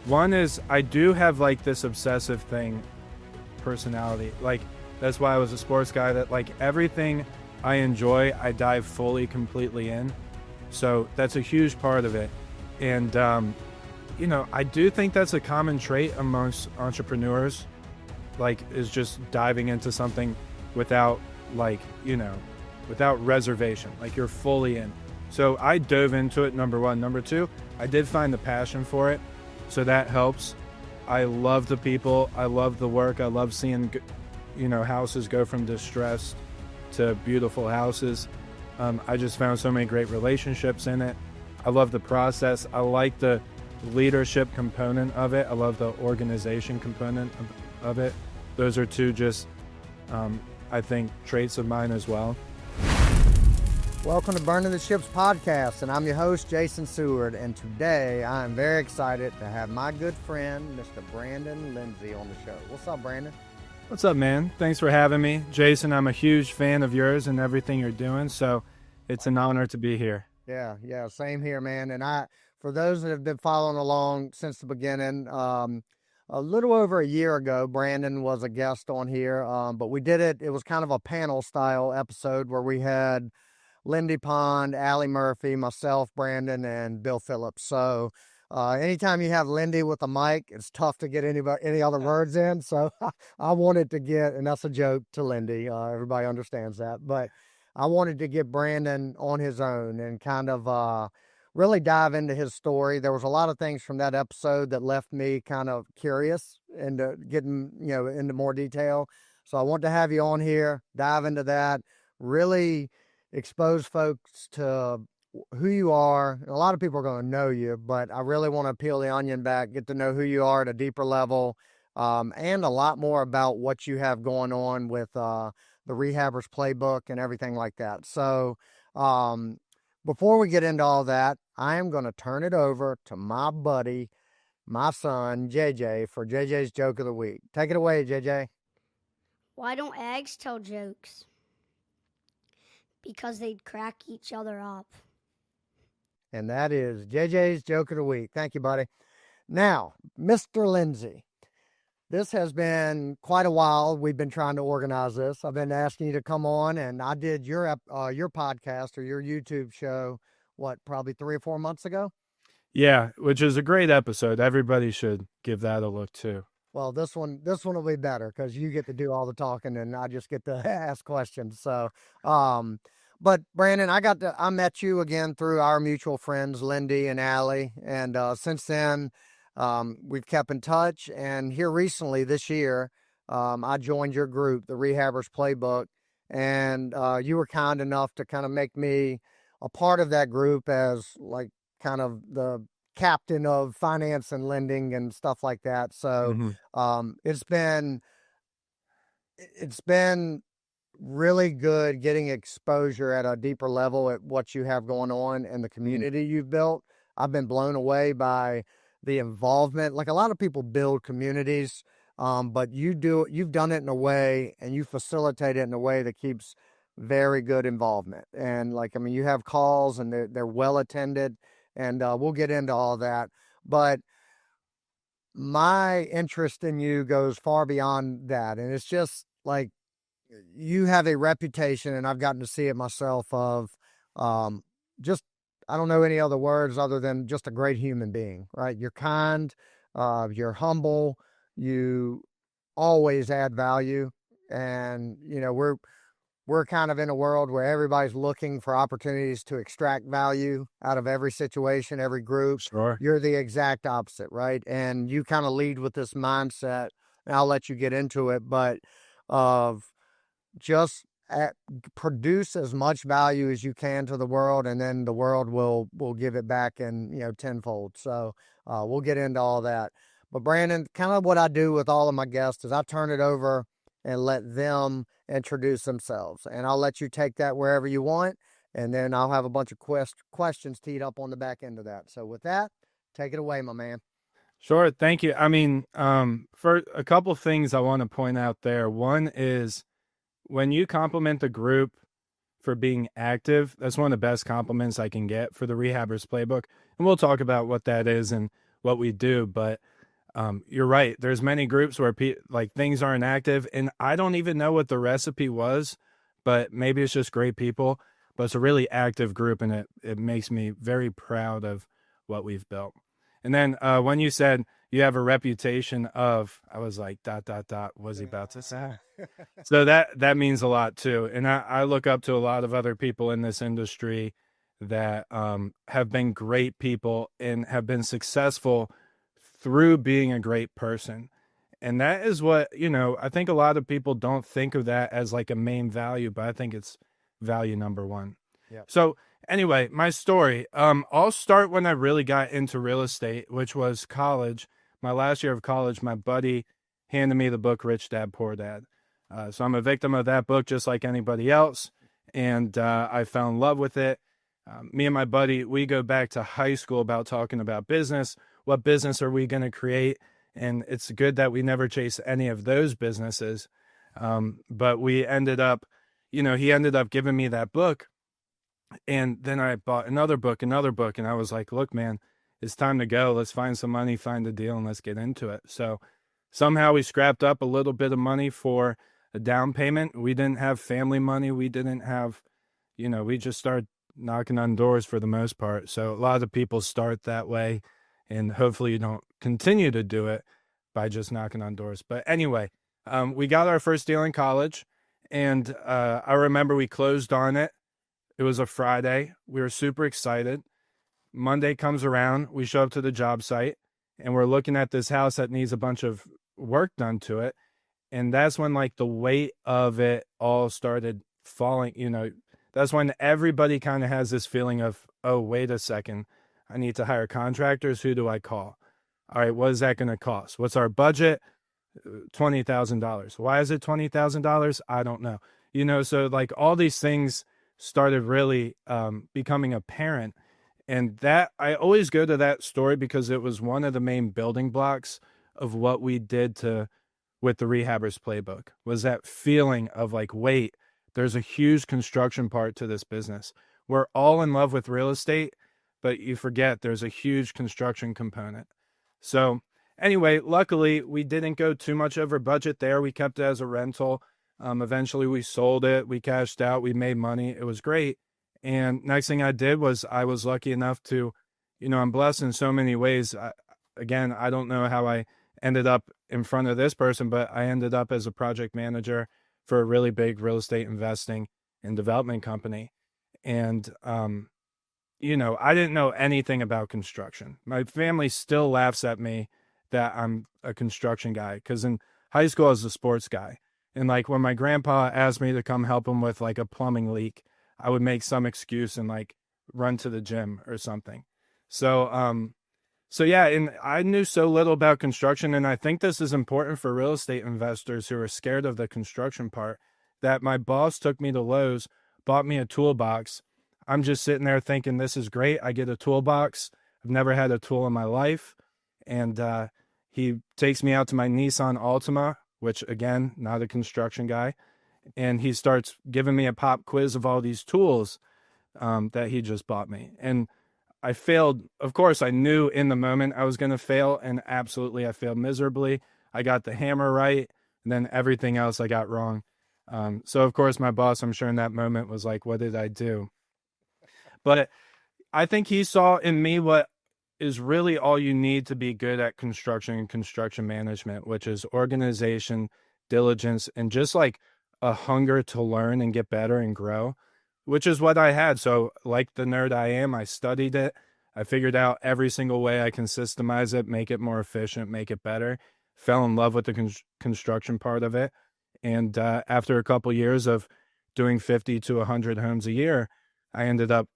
One is I do have like this obsessive personality. Like that's why I was a sports guy, that like everything I enjoy, I dive fully, completely in. So that's a huge part of it. And, I do think that's a common trait amongst entrepreneurs, like is just diving into something without without reservation, like you're fully in. So I dove into it, number one. Number two, I did find the passion for it. So that helps. I love the people. I love the work. I love seeing, houses go from distressed to beautiful houses. I just found so many great relationships in it. I love the process. I like the leadership component of it. I love the organization component of it. Those are two just, I think, traits of mine as well. Welcome to Burning the Ships podcast, and I'm your host, Jason Seward, and today I'm very excited to have my good friend, Mr. Brandon Lindsey, on the show. What's up, Brandon? What's up, man? Thanks for having me. Jason, I'm a huge fan of yours and everything you're doing, so it's an honor to be here. Yeah, same here, man. And for those that have been following along since the beginning, a little over a year ago, Brandon was a guest on here, but we did it was kind of a panel-style episode where we had Lindy Pond, Allie Murphy, myself, Brandon, and Bill Phillips. So anytime you have Lindy with a mic, it's tough to get any other words in. So I wanted to get, and that's a joke to Lindy, everybody understands that, but I wanted to get Brandon on his own and kind of really dive into his story. There was a lot of things from that episode that left me kind of curious into getting, into more detail. So I want to have you on here, dive into that, really expose folks to who you are. A lot of people are going to know you, but I really want to peel the onion back, get to know who you are at a deeper level, and a lot more about what you have going on with the Rehabs Playbook and everything like that. So before we get into all that, I am going to turn it over to my buddy, my son, JJ, for JJ's Joke of the Week. Take it away, JJ. Why don't eggs tell jokes? Because they'd crack each other up. And that is JJ's Joke of the Week. Thank you, buddy. Now, Mr. Lindsey, this has been quite a while. We've been trying to organize this. I've been asking you to come on, and I did your podcast or your YouTube show, probably 3 or 4 months ago? Yeah, which is a great episode. Everybody should give that a look too. Well, this one will be better because you get to do all the talking and I just get to ask questions. So, but Brandon, I met you again through our mutual friends, Lindy and Allie. And since then, we've kept in touch. And here recently this year, I joined your group, the Rehabs Playbook. And you were kind enough to kind of make me a part of that group as like kind of the captain of finance and lending and stuff like that. So it's been really good getting exposure at a deeper level at what you have going on and the community you've built. I've been blown away by the involvement. Like a lot of people build communities, but you've done it in a way and you facilitate it in a way that keeps very good involvement. And you have calls and they're well attended. And we'll get into all that. But my interest in you goes far beyond that. And it's just like you have a reputation, and I've gotten to see it myself, of just, I don't know any other words other than just a great human being, right? You're kind, you're humble, you always add value. And, we're kind of in a world where everybody's looking for opportunities to extract value out of every situation, every group. Sure. You're the exact opposite, right? And you kind of lead with this mindset, and I'll let you get into it, but of just produce as much value as you can to the world, and then the world will give it back in, tenfold. So we'll get into all that. But Brandon, kind of what I do with all of my guests is I turn it over and let them introduce themselves. And I'll let you take that wherever you want. And then I'll have a bunch of questions teed up on the back end of that. So with that, take it away, my man. Sure. Thank you. For a couple of things I want to point out there. One is when you compliment the group for being active, that's one of the best compliments I can get for the Rehabs Playbook. And we'll talk about what that is and what we do. But You're right. There's many groups where like things aren't active, and I don't even know what the recipe was, but maybe it's just great people. But it's a really active group, and it makes me very proud of what we've built. And then when you said you have a reputation of, I was like, ... What was he about to say? So that means a lot too. And I look up to a lot of other people in this industry that have been great people and have been successful through being a great person. And that is what, I think a lot of people don't think of that as like a main value, but I think it's value number one. Yeah. So anyway, my story, I'll start when I really got into real estate, which was college. My last year of college, my buddy handed me the book, Rich Dad, Poor Dad. So I'm a victim of that book, just like anybody else. And I fell in love with it. Me and my buddy, we go back to high school about talking about business. What business are we going to create? And it's good that we never chase any of those businesses. But we ended up, he ended up giving me that book. And then I bought another book. And I was like, look, man, it's time to go. Let's find some money, find a deal, and let's get into it. So somehow we scrapped up a little bit of money for a down payment. We didn't have family money. We didn't have, we just started knocking on doors for the most part. So a lot of people start that way. And hopefully you don't continue to do it by just knocking on doors. But anyway, we got our first deal in college, and I remember we closed on it. It was a Friday. We were super excited. Monday comes around. We show up to the job site, and we're looking at this house that needs a bunch of work done to it. And that's when like the weight of it all started falling. That's when everybody kind of has this feeling of, oh, wait a second. I need to hire contractors. Who do I call? All right, what is that going to cost? What's our budget? $20,000. Why is it $20,000? I don't know. So like all these things started really becoming apparent. And that I always go to that story because it was one of the main building blocks of what we did with the Rehabs Playbook, was that feeling of like, wait, there's a huge construction part to this business. We're all in love with real estate, but you forget there's a huge construction component. So anyway, luckily we didn't go too much over budget there. We kept it as a rental. Eventually we sold it. We cashed out. We made money. It was great. And next thing I did was I was lucky enough to, I'm blessed in so many ways. I don't know how I ended up in front of this person, but I ended up as a project manager for a really big real estate investing and development company. And, I didn't know anything about construction. My family still laughs at me that I'm a construction guy, because in high school I was a sports guy. And like when my grandpa asked me to come help him with like a plumbing leak, I would make some excuse and like run to the gym or something. So yeah, and I knew so little about construction, and I think this is important for real estate investors who are scared of the construction part, that my boss took me to Lowe's, bought me a toolbox. I'm just sitting there thinking, this is great. I get a toolbox. I've never had a tool in my life. And he takes me out to my Nissan Altima, which again, not a construction guy. And he starts giving me a pop quiz of all these tools that he just bought me. And I failed. Of course, I knew in the moment I was going to fail. And absolutely, I failed miserably. I got the hammer right. And then everything else I got wrong. So of course, my boss, I'm sure in that moment was like, what did I do? But I think he saw in me what is really all you need to be good at construction and construction management, which is organization, diligence, and just like a hunger to learn and get better and grow, which is what I had. So like the nerd I am, I studied it. I figured out every single way I can systemize it, make it more efficient, make it better. Fell in love with the construction part of it. And after a couple years of doing 50 to 100 homes a year, I ended up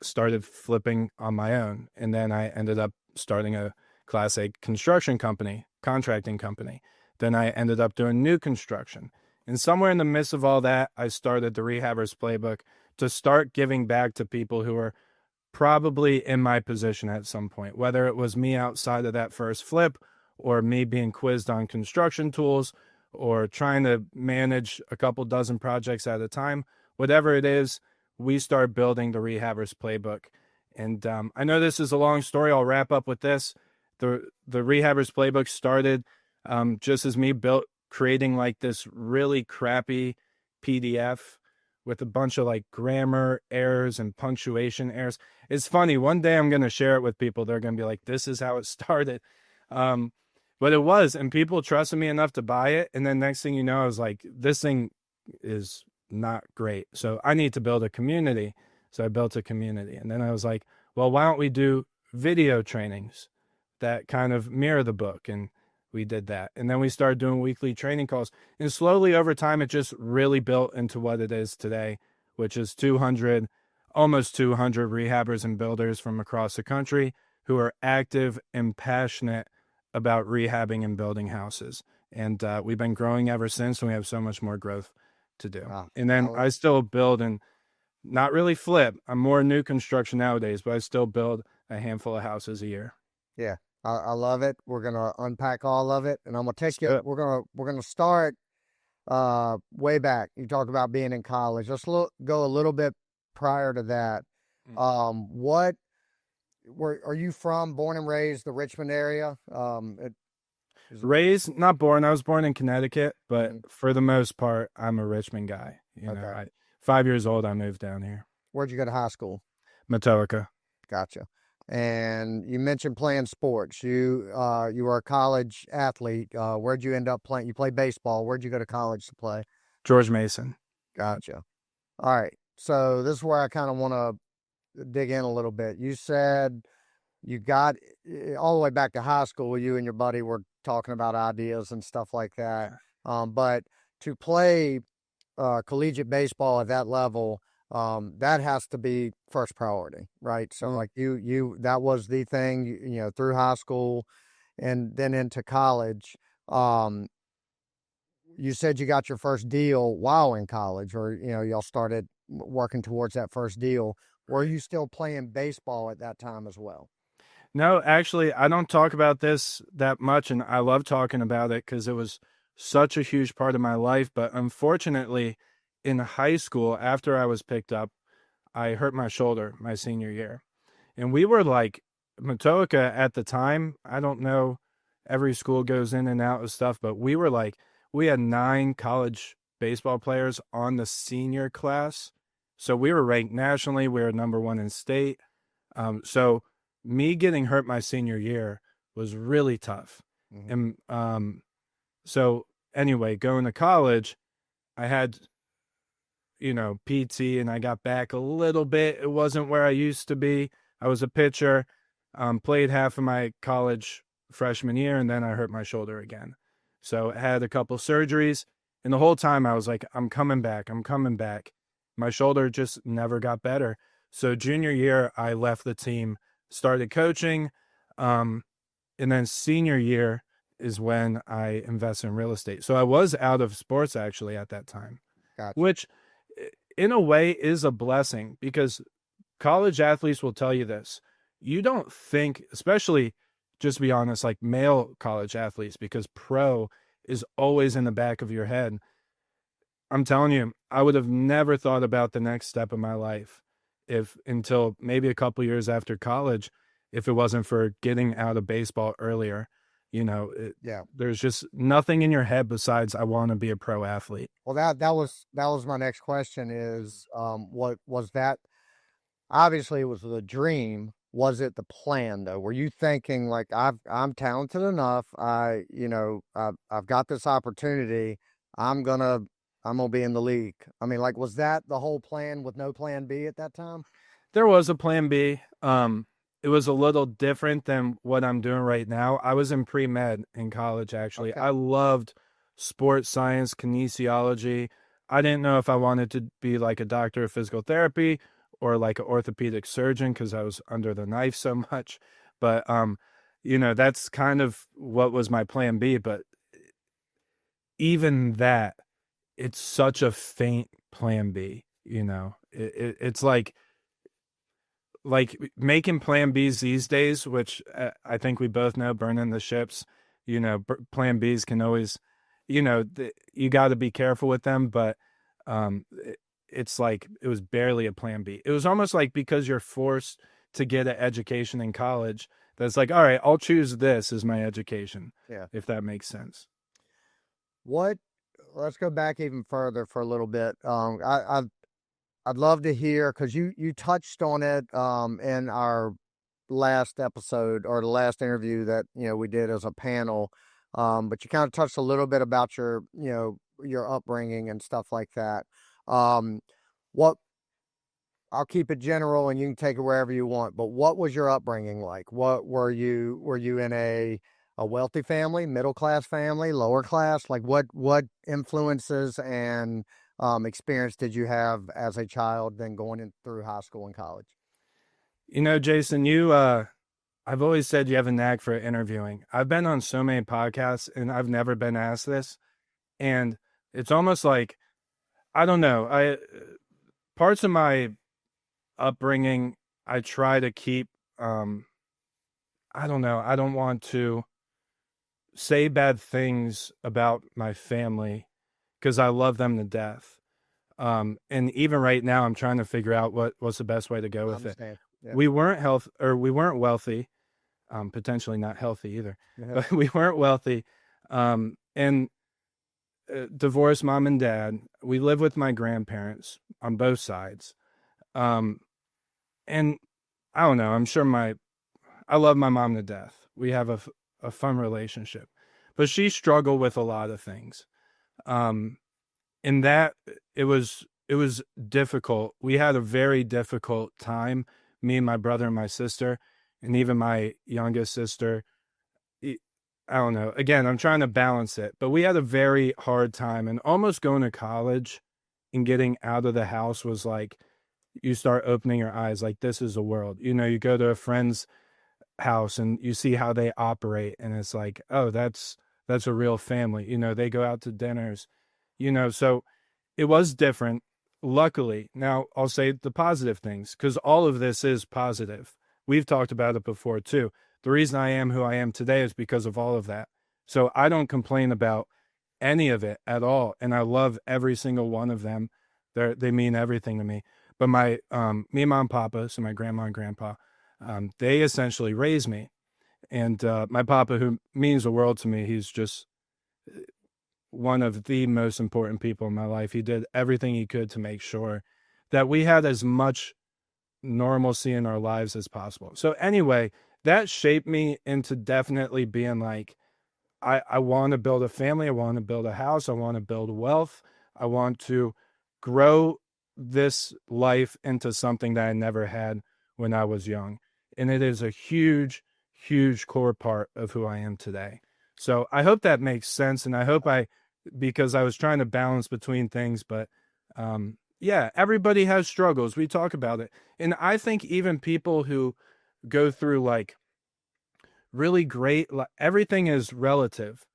started flipping on my own. And then I ended up starting a Class A construction company, contracting company. Then I ended up doing new construction. And somewhere in the midst of all that, I started the Rehabs Playbook to start giving back to people who are probably in my position at some point, whether it was me outside of that first flip or me being quizzed on construction tools or trying to manage a couple dozen projects at a time. Whatever it is, we start building the Rehabs Playbook. And I know this is a long story. I'll wrap up with this. the Rehabers Playbook started just as me creating like this really crappy PDF with a bunch of like grammar errors and punctuation errors. It's funny. One day I'm going to share it with people. They're going to be like, this is how it started. But it was, and people trusted me enough to buy it. And then next thing you know, I was like, this thing is not great. So I need to build a community. So I built a community. And then I was like, well, why don't we do video trainings that kind of mirror the book? And we did that. And then we started doing weekly training calls. And slowly over time, it just really built into what it is today, which is almost 200 rehabbers and builders from across the country who are active and passionate about rehabbing and building houses. And we've been growing ever since, and we have so much more growth to do. Wow. And then I still build and not really flip. I'm more new construction nowadays, but I still build a handful of houses a year. Yeah, I love it. We're gonna unpack all of it, and I'm gonna take you. We're gonna start way back. You talked about being in college. Let's go a little bit prior to that. What are you from? Born and raised the Richmond area? Raised, not born. I was born in Connecticut, but for the most part, I'm a Richmond guy. You know, 5 years old, I moved down here. Where'd you go to high school? Matoaka. Gotcha. And you mentioned playing sports. You were a college athlete. Where'd you end up playing? You played baseball. Where'd you go to college to play? George Mason. Gotcha. All right. So this is where I kind of want to dig in a little bit. You said you got all the way back to high school. You and your buddy were talking about ideas and stuff like that. But to play collegiate baseball at that level, that has to be first priority, right? So like you that was the thing, you know, through high school and then into college. You said you got your first deal while in college, or, you know, y'all started working towards that first deal. Were you still playing baseball at that time as well? No, actually, I don't talk about this that much, and I love talking about it because it was such a huge part of my life. But unfortunately, in high school, after I was picked up, I hurt my shoulder my senior year. And we were like, Matoaka at the time, I don't know, every school goes in and out of stuff, but we were like, we had 9 college baseball players on the senior class. So we were ranked nationally. We were number 1 in state. So me getting hurt my senior year was really tough. And so anyway, going to college, I had, you know, PT, and I got back a little bit. It wasn't where I used to be. I was a pitcher, played half of my college freshman year, and then I hurt my shoulder again. So I had a couple surgeries, and the whole time I was like, I'm coming back. My shoulder just never got better. So junior year, I left the team, started coaching, and then senior year is when I invested in real estate. So I was out of sports actually at that time, which in a way is a blessing, because college athletes will tell you this. You don't think, especially, just be honest, like male college athletes, because pro is always in the back of your head. I'm telling you, I would have never thought about the next step of my life until maybe a couple years after college, if it wasn't for getting out of baseball earlier. You know, there's just nothing in your head besides I want to be a pro athlete. Well, that was my next question is, what was that? Obviously it was the dream. Was it the plan though? Were you thinking like, I'm talented enough. I've got this opportunity. I'm gonna be in the league. I mean, like, was that the whole plan with no plan B at that time? There was a plan B. It was a little different than what I'm doing right now. I was in pre-med in college, actually. Okay. I loved sports science, kinesiology. I didn't know if I wanted to be like a doctor of physical therapy or like an orthopedic surgeon, because I was under the knife so much. But, that's kind of what was my plan B. But even that, it's such a faint plan B, it's like making plan Bs these days, which I think we both know, burning the ships, plan Bs can always, you got to be careful with them, but it's like, it was barely a plan B. It was almost like, because you're forced to get an education in college, That's like, all right, I'll choose this as my education. Yeah. If that makes sense. Let's go back even further for a little bit. I'd love to hear, because you touched on it in our last episode, or the last interview that we did as a panel. But you kind of touched a little bit about your upbringing and stuff like that. What I'll keep it general, and you can take it wherever you want. But what was your upbringing like? What were you in a wealthy family, middle class family, lower class? Like what influences and experience did you have as a child, then going in through high school and college? Jason, I've always said you have a knack for interviewing. I've been on so many podcasts and I've never been asked this. And it's almost like, I don't know, parts of my upbringing, I try to keep, I don't know, I don't want to say bad things about my family because I love them to death. And even right now, I'm trying to figure out what's the best way to go with it. Yeah. We weren't wealthy, potentially not healthy either, but we weren't wealthy. And divorced mom and dad. We live with my grandparents on both sides. And I don't know, I'm sure I love my mom to death. We have a fun relationship, but she struggled with a lot of things. In that it was difficult. We had a very difficult time, me and my brother and my sister, and even my youngest sister. I don't know. Again, I'm trying to balance it, but we had a very hard time, and almost going to college and getting out of the house was like, you start opening your eyes, like, this is a world. You go to a friend's house and you see how they operate, and it's like, oh, that's a real family. They go out to dinners, so it was different. Luckily, now I'll say the positive things, because all of this is positive. We've talked about it before too. The reason I am who I am today is because of all of that. So I don't complain about any of it at all. And I love every single one of them. They mean everything to me. But me and mom and papa, so my grandma and grandpa, they essentially raised me. And my papa, who means the world to me, he's just one of the most important people in my life. He did everything he could to make sure that we had as much normalcy in our lives as possible. So anyway, that shaped me into definitely being like, I want to build a family. I want to build a house. I want to build wealth. I want to grow this life into something that I never had when I was young. And it is a huge, huge core part of who I am today. So I hope that makes sense. And I hope because I was trying to balance between things, but yeah, everybody has struggles. We talk about it. And I think even people who go through like really great, everything is relative,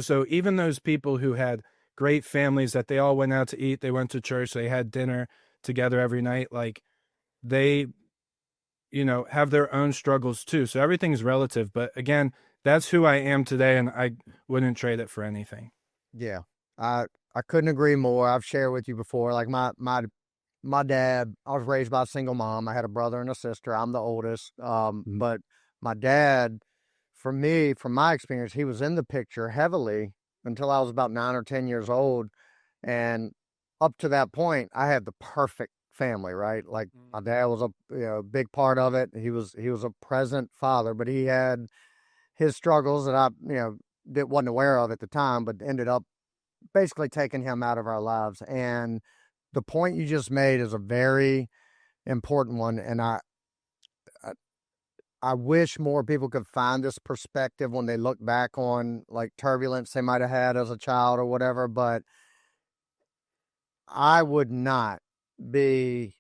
so even those people who had great families that they all went out to eat, they went to church, they had dinner together every night, like they, have their own struggles too. So everything's relative. But again, that's who I am today, and I wouldn't trade it for anything. Yeah. I couldn't agree more. I've shared with you before, like my dad, I was raised by a single mom. I had a brother and a sister. I'm the oldest. But my dad, for me, from my experience, he was in the picture heavily until I was about 9 or 10 years old. And up to that point, I had the perfect family, right? Like my dad was a big part of it. He was a present father, but he had his struggles that I wasn't aware of at the time, but ended up basically taking him out of our lives. And the point you just made is a very important one, and I wish more people could find this perspective when they look back on like turbulence they might have had as a child or whatever. But I would not be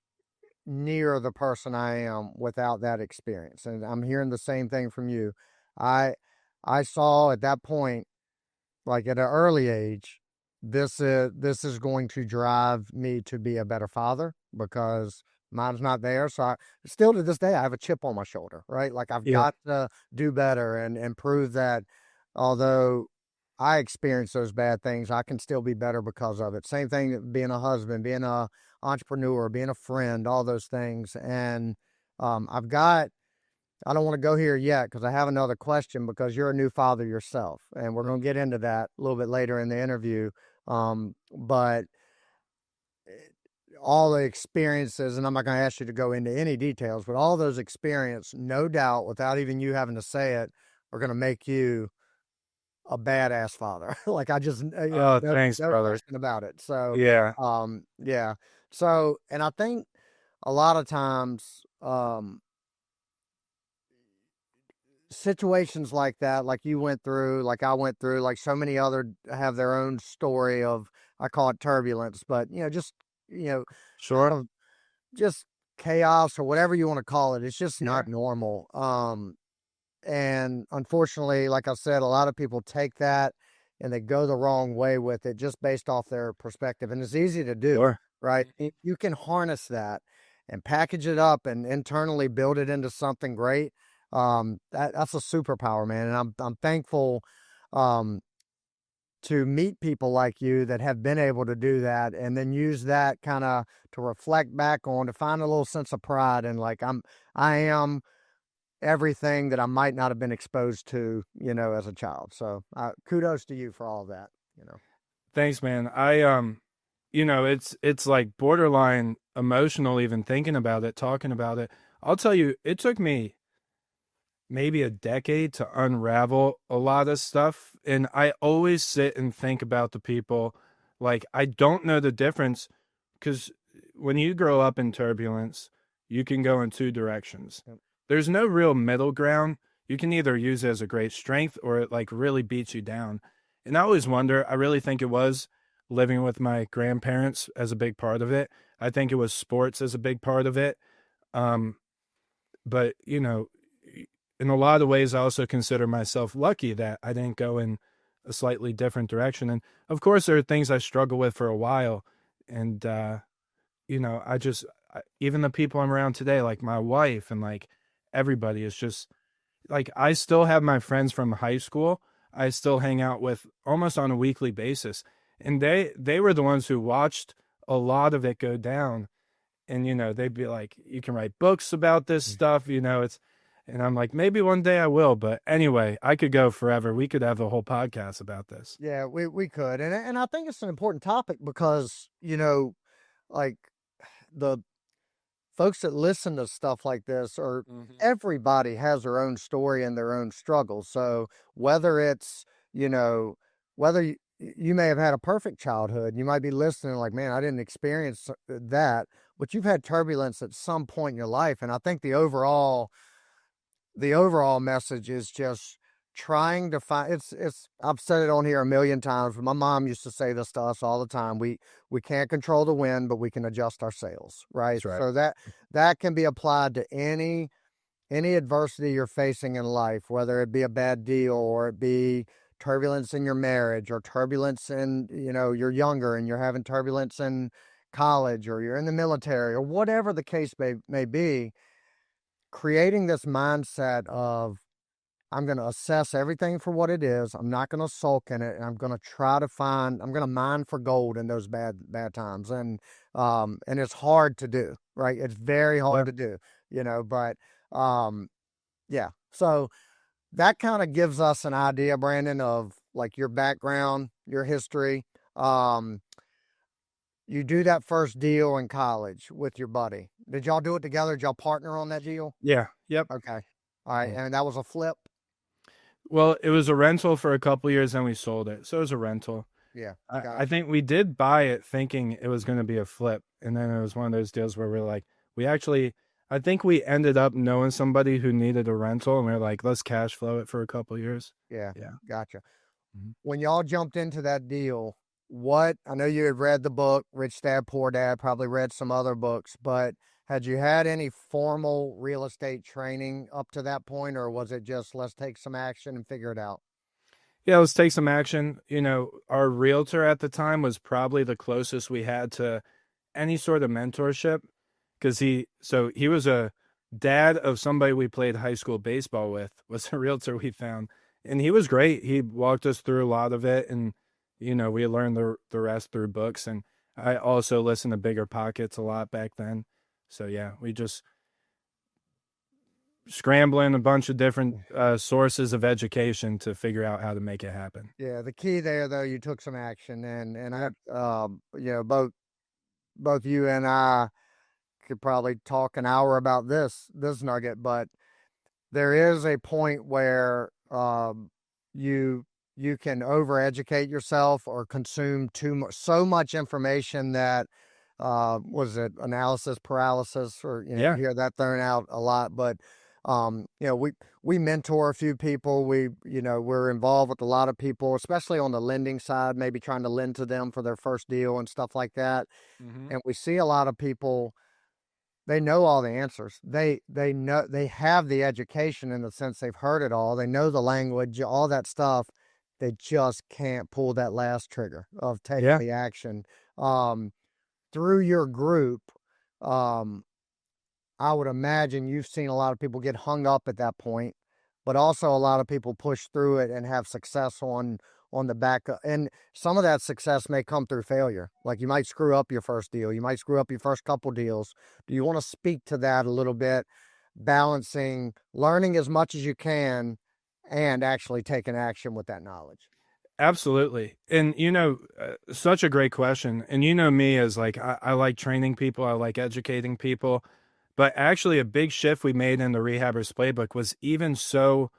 near the person I am without that experience, and I'm hearing the same thing from you. I saw at that point, like at an early age, this is going to drive me to be a better father, because mine's not there. So still to this day, I have a chip on my shoulder, right? Like I've got to do better and prove that although I experienced those bad things, I can still be better because of it. Same thing, being a husband, being a entrepreneur, being a friend, all those things. And I've got I don't want to go here yet because I have another question, because you're a new father yourself, and we're going to get into that a little bit later in the interview. But all the experiences, and I'm not going to ask you to go into any details, but all those experiences, no doubt, without even you having to say it, are going to make you a badass father. Like, I just, Oh, no, thanks, no brother. question about it. So, Yeah, yeah. So, and I think a lot of times, situations like that, like you went through, like I went through, like so many other have their own story of, I call it turbulence, but just, sure. kind of just chaos or whatever you want to call it. It's just Yeah. not normal. And unfortunately, like I said, a lot of people take that and they go the wrong way with it just based off their perspective. And it's easy to do, Sure. right? You can harness that and package it up and internally build it into something great. That's a superpower, man. And I'm thankful, um, to meet people like you that have been able to do that, and then use that kind of to reflect back on, to find a little sense of pride, and like I am everything that I might not have been exposed to, as a child. So kudos to you for all of that. Thanks, man. It's like borderline emotional even thinking about it, talking about it. I'll tell you, it took me maybe a decade to unravel a lot of stuff. And I always sit and think about the people. Like, I don't know the difference, because when you grow up in turbulence, you can go in two directions. Yep. There's no real middle ground. You can either use it as a great strength or it like really beats you down. And I always wonder, I really think it was living with my grandparents as a big part of it. I think it was sports as a big part of it. Um, but in a lot of ways, I also consider myself lucky that I didn't go in a slightly different direction. And of course, there are things I struggle with for a while. And, even the people I'm around today, like my wife and like everybody, is just like, I still have my friends from high school. I still hang out with almost on a weekly basis. And they were the ones who watched a lot of it go down. And, they'd be like, you can write books about this stuff, and I'm like, maybe one day I will. But anyway, I could go forever. We could have a whole podcast about this. Yeah, we could. And I think it's an important topic because, like the folks that listen to stuff like this, or everybody has their own story and their own struggles. So whether it's, whether you may have had a perfect childhood, you might be listening like, man, I didn't experience that, but you've had turbulence at some point in your life. And I think the overall message is just trying to find, it's I've said it on here a million times, but my mom used to say this to us all the time. We can't control the wind, but we can adjust our sails, right? That's right. So that can be applied to any adversity you're facing in life, whether it be a bad deal or it be turbulence in your marriage, or turbulence in, you're younger and you're having turbulence in college, or you're in the military, or whatever the case may be. Creating this mindset of, I'm going to assess everything for what it is. I'm not going to sulk in it. And I'm going to mine for gold in those bad times. And it's hard to do, right? It's very hard to do, but, yeah. So that kind of gives us an idea, Brandon, of like your background, your history. You do that first deal in college with your buddy. Did y'all do it together? Did y'all partner on that deal? Yeah. Yep. Okay. All right. And that was a flip? Well, it was a rental for a couple years, and we sold it. So it was a rental. Yeah. I think we did buy it thinking it was going to be a flip. And then it was one of those deals where we're like, I think we ended up knowing somebody who needed a rental, and we are like, let's cash flow it for a couple years. Yeah. Yeah. Gotcha. Mhm. When y'all jumped into that deal, I know you had read the book, Rich Dad, Poor Dad, probably read some other books, but had you had any formal real estate training up to that point, or was it just, let's take some action and figure it out? Yeah, let's take some action. Our realtor at the time was probably the closest we had to any sort of mentorship, because he was a dad of somebody we played high school baseball with, was a realtor we found. And he was great. He walked us through a lot of it, and we learned the rest through books. And I also listened to Bigger Pockets a lot back then. So yeah, we just scrambling a bunch of different sources of education to figure out how to make it happen. Yeah, the key there though, you took some action, and I, you know, both you and I could probably talk an hour about this nugget, but there is a point where you you can overeducate yourself or consume so much information that was it analysis paralysis, or you Yeah. hear that thrown out a lot. But we mentor a few people. We're involved with a lot of people, especially on the lending side, maybe trying to lend to them for their first deal and stuff like that. Mm-hmm. And we see a lot of people, they know all the answers. They know, they have the education in the sense they've heard it all. They know the language, all that stuff. They just can't pull that last trigger of taking Yeah. the action. Through your group, um, I would imagine you've seen a lot of people get hung up at that point, but also a lot of people push through it and have success on the back. And some of that success may come through failure. Like you might screw up your first deal, you might screw up your first couple deals. Do you want to speak to that a little bit? Balancing learning as much as you can and actually taking action with that knowledge. Absolutely. And, such a great question. And me as like, I like training people, I like educating people. But actually, a big shift we made in the Rehabers Playbook was even so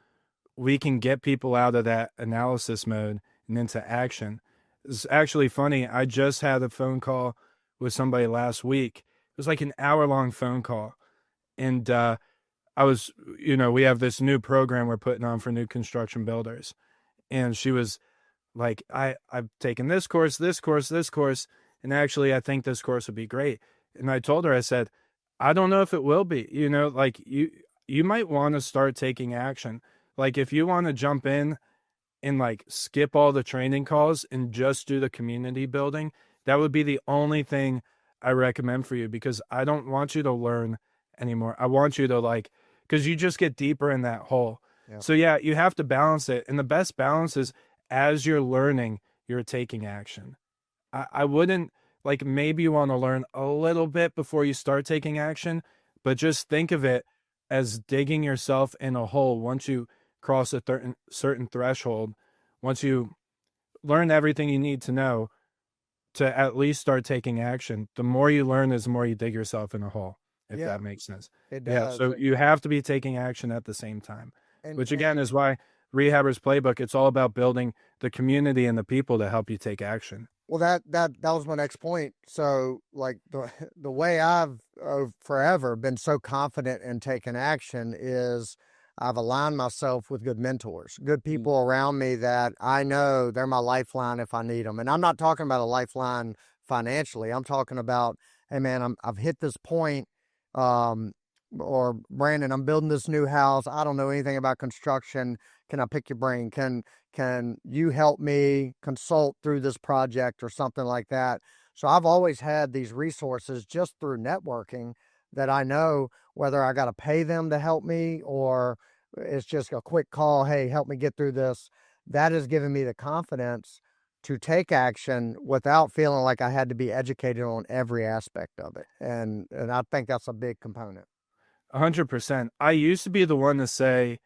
we can get people out of that analysis mode and into action. It's actually funny. I just had a phone call with somebody last week. It was like an hour-long phone call. And I was, we have this new program we're putting on for new construction builders. And she was like, I've taken this course, this course, this course, and actually I think this course would be great. And I told her, I said, I don't know if it will be, like you might want to start taking action. Like if you want to jump in and like skip all the training calls and just do the community building, that would be the only thing I recommend for you, because I don't want you to learn anymore. I want you to because you just get deeper in that hole. Yeah. So yeah, you have to balance it. And the best balance is as you're learning, you're taking action. I wouldn't maybe you want to learn a little bit before you start taking action, but just think of it as digging yourself in a hole. Once you cross a certain threshold, once you learn everything you need to know to at least start taking action, the more you learn is the more you dig yourself in a hole, if that makes sense. It Yeah, does. so you have to be taking action at the same time, which And again is why Rehabber's Playbook, it's all about building the community and the people to help you take action. well, that was my next point. So, like the way I've forever been so confident in taking action is I've aligned myself with good mentors, good people around me that I know they're my lifeline if I need them. And I'm not talking about a lifeline financially. I'm talking about, hey man, I've hit this point, or Brandon, I'm building this new house. I don't know anything about construction. Can I pick your brain? Can you help me consult through this project or something like that? So I've always had these resources just through networking that I know whether I got to pay them to help me or it's just a quick call. Hey, help me get through this. That has given me the confidence to take action without feeling like I had to be educated on every aspect of it. And I think that's a big component. 100%. I used to be the one to say,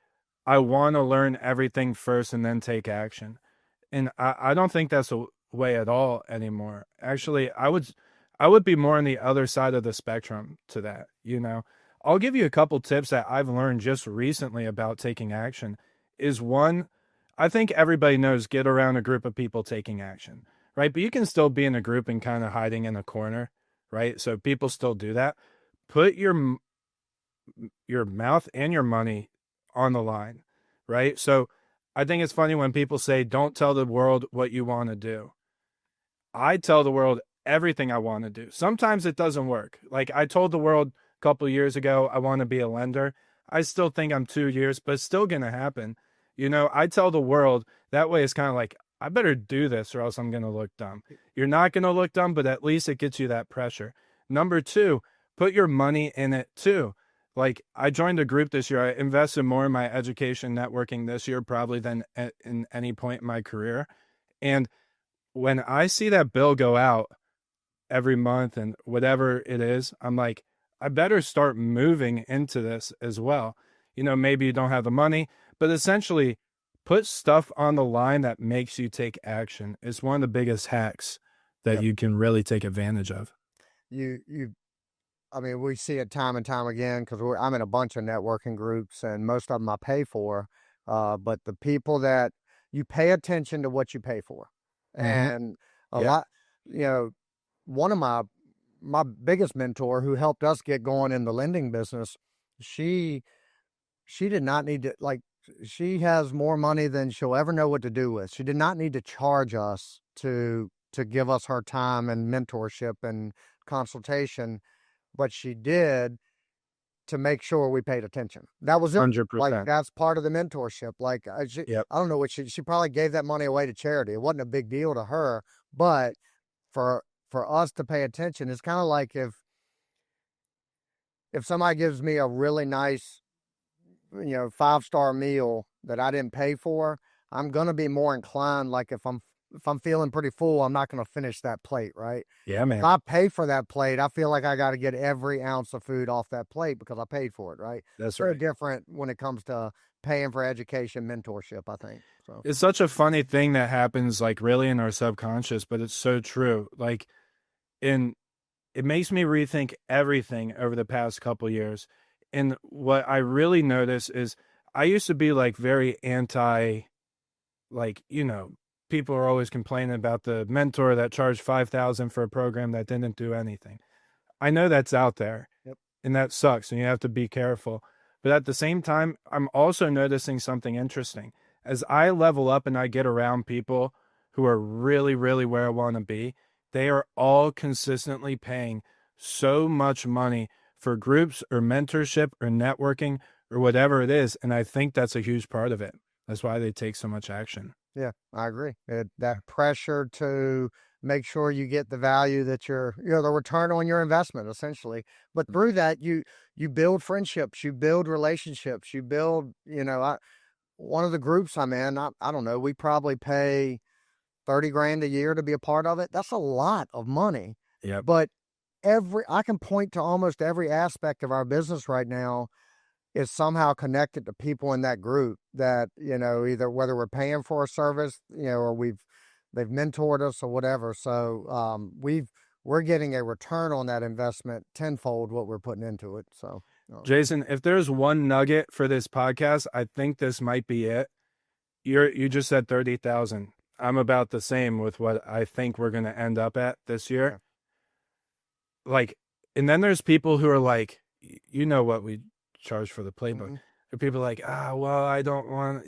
I want to learn everything first and then take action. And I don't think that's a way at all anymore. Actually, I would be more on the other side of the spectrum to that, I'll give you a couple tips that I've learned just recently about taking action. Is one, I think everybody knows get around a group of people taking action, right? But you can still be in a group and kind of hiding in a corner, right? So people still do that. Put your mouth and your money on the line, right? So I think it's funny when people say, don't tell the world what you want to do. I tell the world everything I want to do. Sometimes it doesn't work. Like I told the world a couple of years ago, I want to be a lender. I still think I'm 2 years, but it's still going to happen. I tell the world that way. It's kind of like, I better do this or else I'm going to look dumb. You're not going to look dumb, but at least it gets you that pressure. Number two, put your money in it too. Like I joined a group this year. I invested more in my education networking this year, probably than in any point in my career. And when I see that bill go out every month and whatever it is, I'm like, I better start moving into this as well. maybe you don't have the money, but essentially put stuff on the line that makes you take action. It's one of the biggest hacks that Yep. you can really take advantage of. I mean, we see it time and time again because I'm in a bunch of networking groups, and most of them I pay for. But the people that you pay attention to what you pay for, and a Yeah. lot, one of my biggest mentor who helped us get going in the lending business, she did not need to she has more money than she'll ever know what to do with. She did not need to charge us to give us her time and mentorship and consultation, but she did to make sure we paid attention. That was it. 100%. That's part of the mentorship. Yep. I don't know what she probably gave that money away to charity. It wasn't a big deal to her, but for us to pay attention, it's kind of like if somebody gives me a really nice 5-star meal that I didn't pay for, I'm gonna be more inclined. Like if I'm feeling pretty full, I'm not gonna finish that plate, right? Yeah, If man. I pay for that plate, I feel like I got to get every ounce of food off that plate because I paid for it, right? That's Very right. different when it comes to paying for education, mentorship, I think. So It's such a funny thing that happens like really in our subconscious, but it's so true. Like it makes me rethink everything over the past couple years. And what I really notice is I used to be like very anti, people are always complaining about the mentor that charged 5,000 for a program that didn't do anything. I know that's out there. Yep. And that sucks and you have to be careful. But at the same time, I'm also noticing something interesting. As I level up and I get around people who are really, really where I want to be, they are all consistently paying so much money for groups or mentorship or networking or whatever it is. And I think that's a huge part of it. That's why they take so much action. yeah, I agree. That pressure to make sure you get the value that the return on your investment, essentially. But through that, you build friendships, you build relationships, you build. One of the groups I'm in, I don't know, we probably pay 30 grand a year to be a part of it. That's a lot of money. Yep. But I can point to almost every aspect of our business right now is somehow connected to people in that group that, either whether we're paying for a service, or they've mentored us or whatever. So, we're getting a return on that investment tenfold what we're putting into it. So, Jason, if there's one nugget for this podcast, I think this might be it. You just said 30,000. I'm about the same with what I think we're going to end up at this year. Yeah. And then there's people who are like, what we charge for the playbook. Mm-hmm. Or people like, well, I don't want,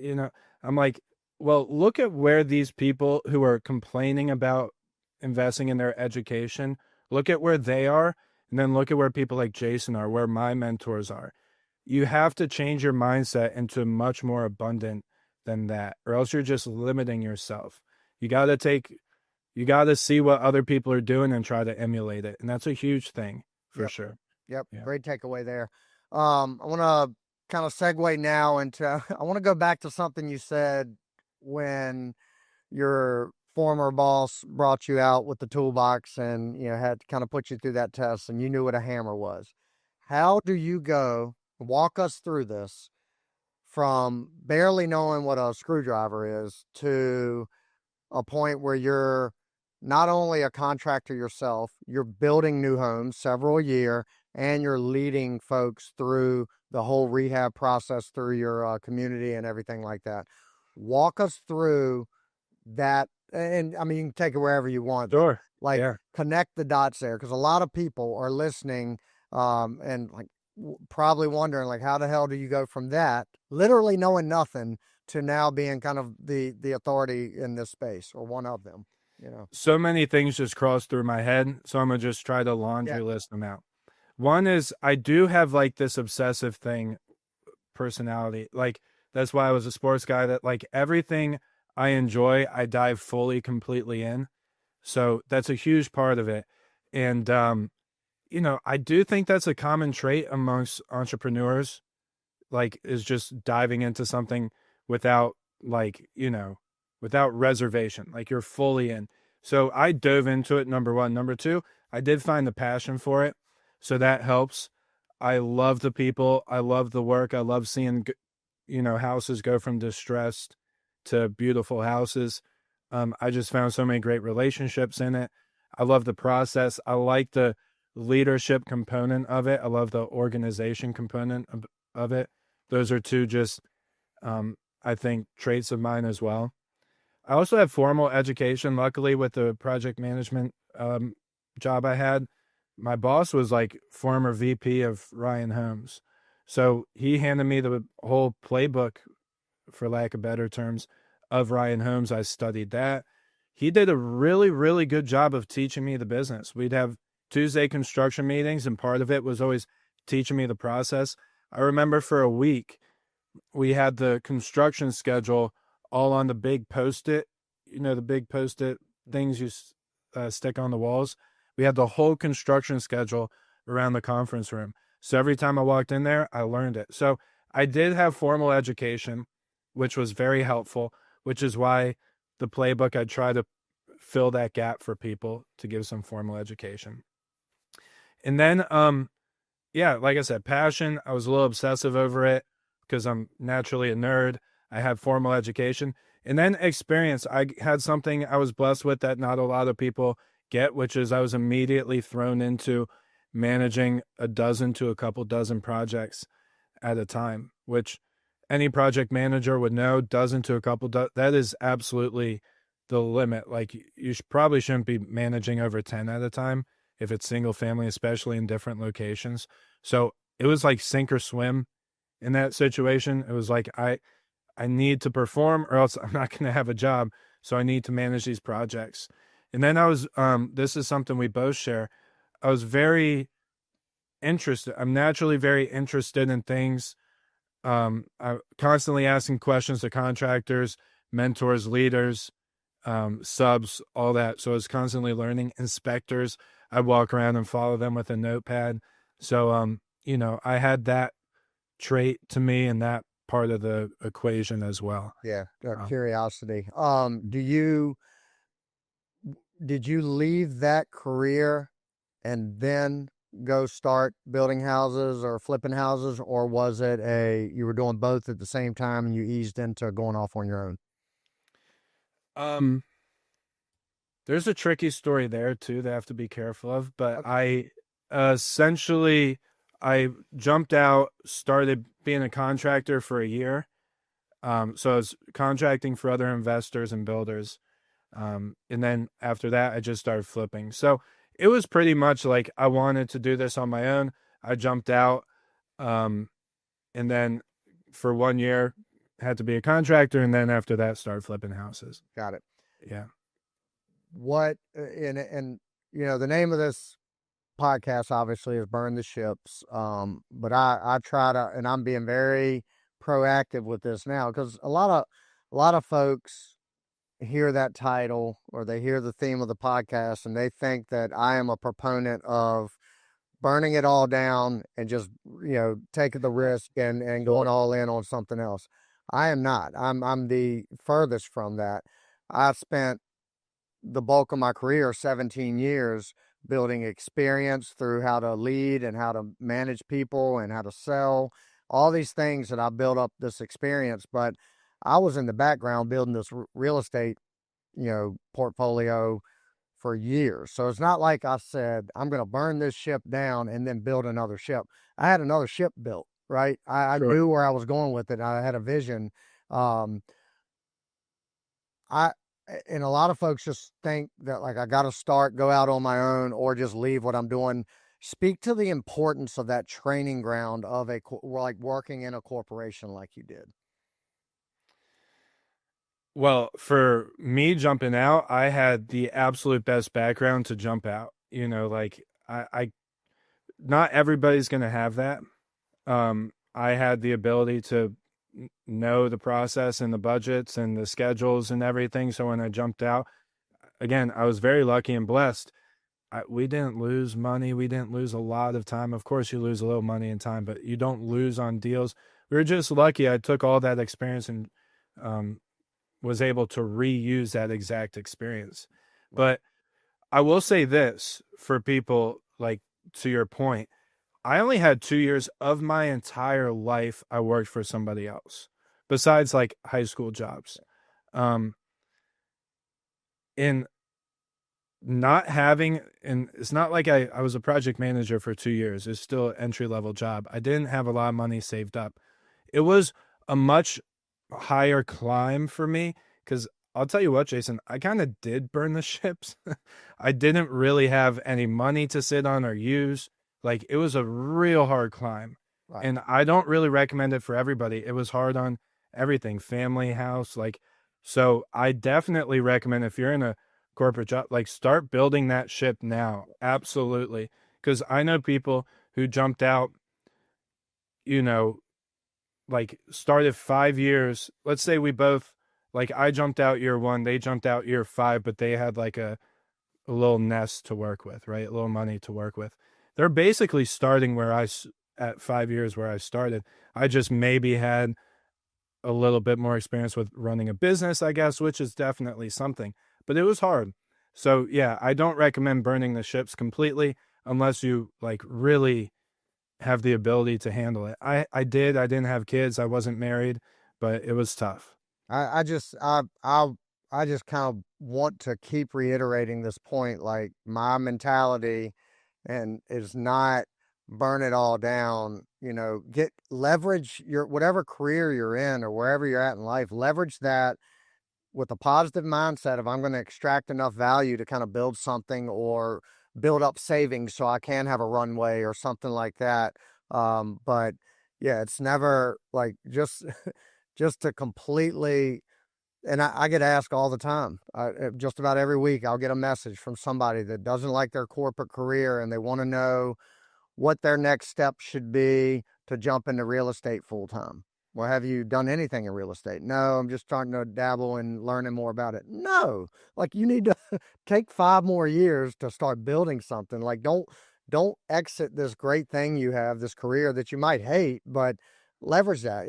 I'm like, well, look at where these people who are complaining about investing in their education, look at where they are. And then look at where people like Jason are, where my mentors are. You have to change your mindset into much more abundant than that, or else you're just limiting yourself. You got to see what other people are doing and try to emulate it. And that's a huge thing for sure. Yep. Yeah. Great takeaway there. I want to kind of segue now into, I want to go back to something you said when your former boss brought you out with the toolbox and, had to kind of put you through that test and you knew what a hammer was. How do you walk us through this from barely knowing what a screwdriver is to a point where you're not only a contractor yourself, you're building new homes several a year, and you're leading folks through the whole rehab process through your community and everything like that. Walk us through that. And I mean, you can take it wherever you want. Sure. Connect the dots there, because a lot of people are listening and probably wondering, how the hell do you go from that, literally knowing nothing, to now being kind of the authority in this space, or one of them, So many things just crossed through my head. So I'm going to just try to laundry list them out. One is I do have this obsessive personality. That's why I was a sports guy, that everything I enjoy, I dive fully, completely in. So that's a huge part of it. And, I do think that's a common trait amongst entrepreneurs, is just diving into something without reservation, you're fully in. So I dove into it, number one. Number two, I did find the passion for it. So that helps. I love the people. I love the work. I love seeing, houses go from distressed to beautiful houses. I just found so many great relationships in it. I love the process. I like the leadership component of it. I love the organization component of it. Those are two just, I think, traits of mine as well. I also have formal education. Luckily, with the project management job I had, my boss was like former VP of Ryan Homes. So he handed me the whole playbook, for lack of better terms, of Ryan Homes. I studied that. He did a really, really good job of teaching me the business. We'd have Tuesday construction meetings, and part of it was always teaching me the process. I remember for a week, we had the construction schedule all on the big Post-it, the big Post-it things you stick on the walls. We had the whole construction schedule around the conference room. So every time I walked in there, I learned it. So I did have formal education, which was very helpful, which is why the playbook, I try to fill that gap for people to give some formal education. And then, like I said, passion. I was a little obsessive over it because I'm naturally a nerd. I had formal education. And then experience. I had something I was blessed with that not a lot of people get, which is I was immediately thrown into managing a dozen to a couple dozen projects at a time, which any project manager would know. Dozen to a couple, that is absolutely the limit. Like, you probably shouldn't be managing over 10 at a time if it's single family, especially in different locations. So it was like sink or swim in that situation. It was like, I need to perform or else I'm not going to have a job. So I need to manage these projects. And then I was, this is something we both share. I was very interested. I'm naturally very interested in things. I'm constantly asking questions to contractors, mentors, leaders, subs, all that. So I was constantly learning. Inspectors, I'd walk around and follow them with a notepad. So, I had that trait to me and that part of the equation as well. Yeah, curiosity. Did you leave that career and then go start building houses or flipping houses, or was it you were doing both at the same time and you eased into going off on your own? There's a tricky story there too that I have to be careful of, but okay. I jumped out, started being a contractor for a year. So I was contracting for other investors and builders. And then after that, I just started flipping. So it was pretty much like I wanted to do this on my own. I jumped out, and then for 1 year, had to be a contractor. And then after that, started flipping houses. Got it. Yeah. What, and the name of this podcast obviously is Burn the Ships. But I try to, and I'm being very proactive with this now, because a lot of folks hear that title or they hear the theme of the podcast and they think that I am a proponent of burning it all down and just, taking the risk and going all in on something else. I am not. I'm the furthest from that. I spent the bulk of my career, 17 years, building experience through how to lead and how to manage people and how to sell, all these things that I built up this experience. But I was in the background building this real estate, portfolio for years. So it's not like I said, I'm going to burn this ship down and then build another ship. I had another ship built, right? I Sure. knew where I was going with it. I had a vision. And a lot of folks just think that, like, I got to go out on my own or just leave what I'm doing. Speak to the importance of that training ground of like working in a corporation like you did. Well, for me jumping out, I had the absolute best background to jump out. I not everybody's going to have that. I had the ability to know the process and the budgets and the schedules and everything. So when I jumped out, again, I was very lucky and blessed. We didn't lose money. We didn't lose a lot of time. Of course, you lose a little money and time, but you don't lose on deals. We were just lucky. I took all that experience and was able to reuse that exact experience. But I will say this for people, like, to your point, I only had 2 years of my entire life I worked for somebody else, besides like high school jobs. Um, in not having, and it's not like I was a project manager for 2 years. It's still an entry level job. I didn't have a lot of money saved up. It was a much higher climb for me because I'll tell you what, Jason, I kind of did burn the ships. I didn't really have any money to sit on or use. Like it was a real hard climb. Right. And I don't really recommend it for everybody. It was hard on everything, family, house, like, so I definitely recommend if you're in a corporate job, like start building that ship now. Absolutely. Because I know people who jumped out, you know, like started 5 years. Let's say we both, like I jumped out year one, they jumped out year five, but they had like a little nest to work with, right? A little money to work with. They're basically starting where at 5 years where I started. I just maybe had a little bit more experience with running a business, I guess, which is definitely something, but it was hard. So yeah, I don't recommend burning the ships completely unless you like really have the ability to handle it. I didn't have kids. I wasn't married, but it was tough. I just I just kind of want to keep reiterating this point. Like my mentality and is not burn it all down. You know, get leverage your whatever career you're in or wherever you're at in life. Leverage that with a positive mindset of I'm going to extract enough value to kind of build something or build up savings so I can have a runway or something like that. But yeah, it's never like just just to completely. And I get asked all the time, just about every week, I'll get a message from somebody that doesn't like their corporate career and they want to know what their next step should be to jump into real estate full time. Well, have you done anything in real estate? No, I'm just starting to dabble and learning more about it. No, like you need to take 5 more years to start building something. Like don't exit this great thing you have, this career that you might hate, but leverage that.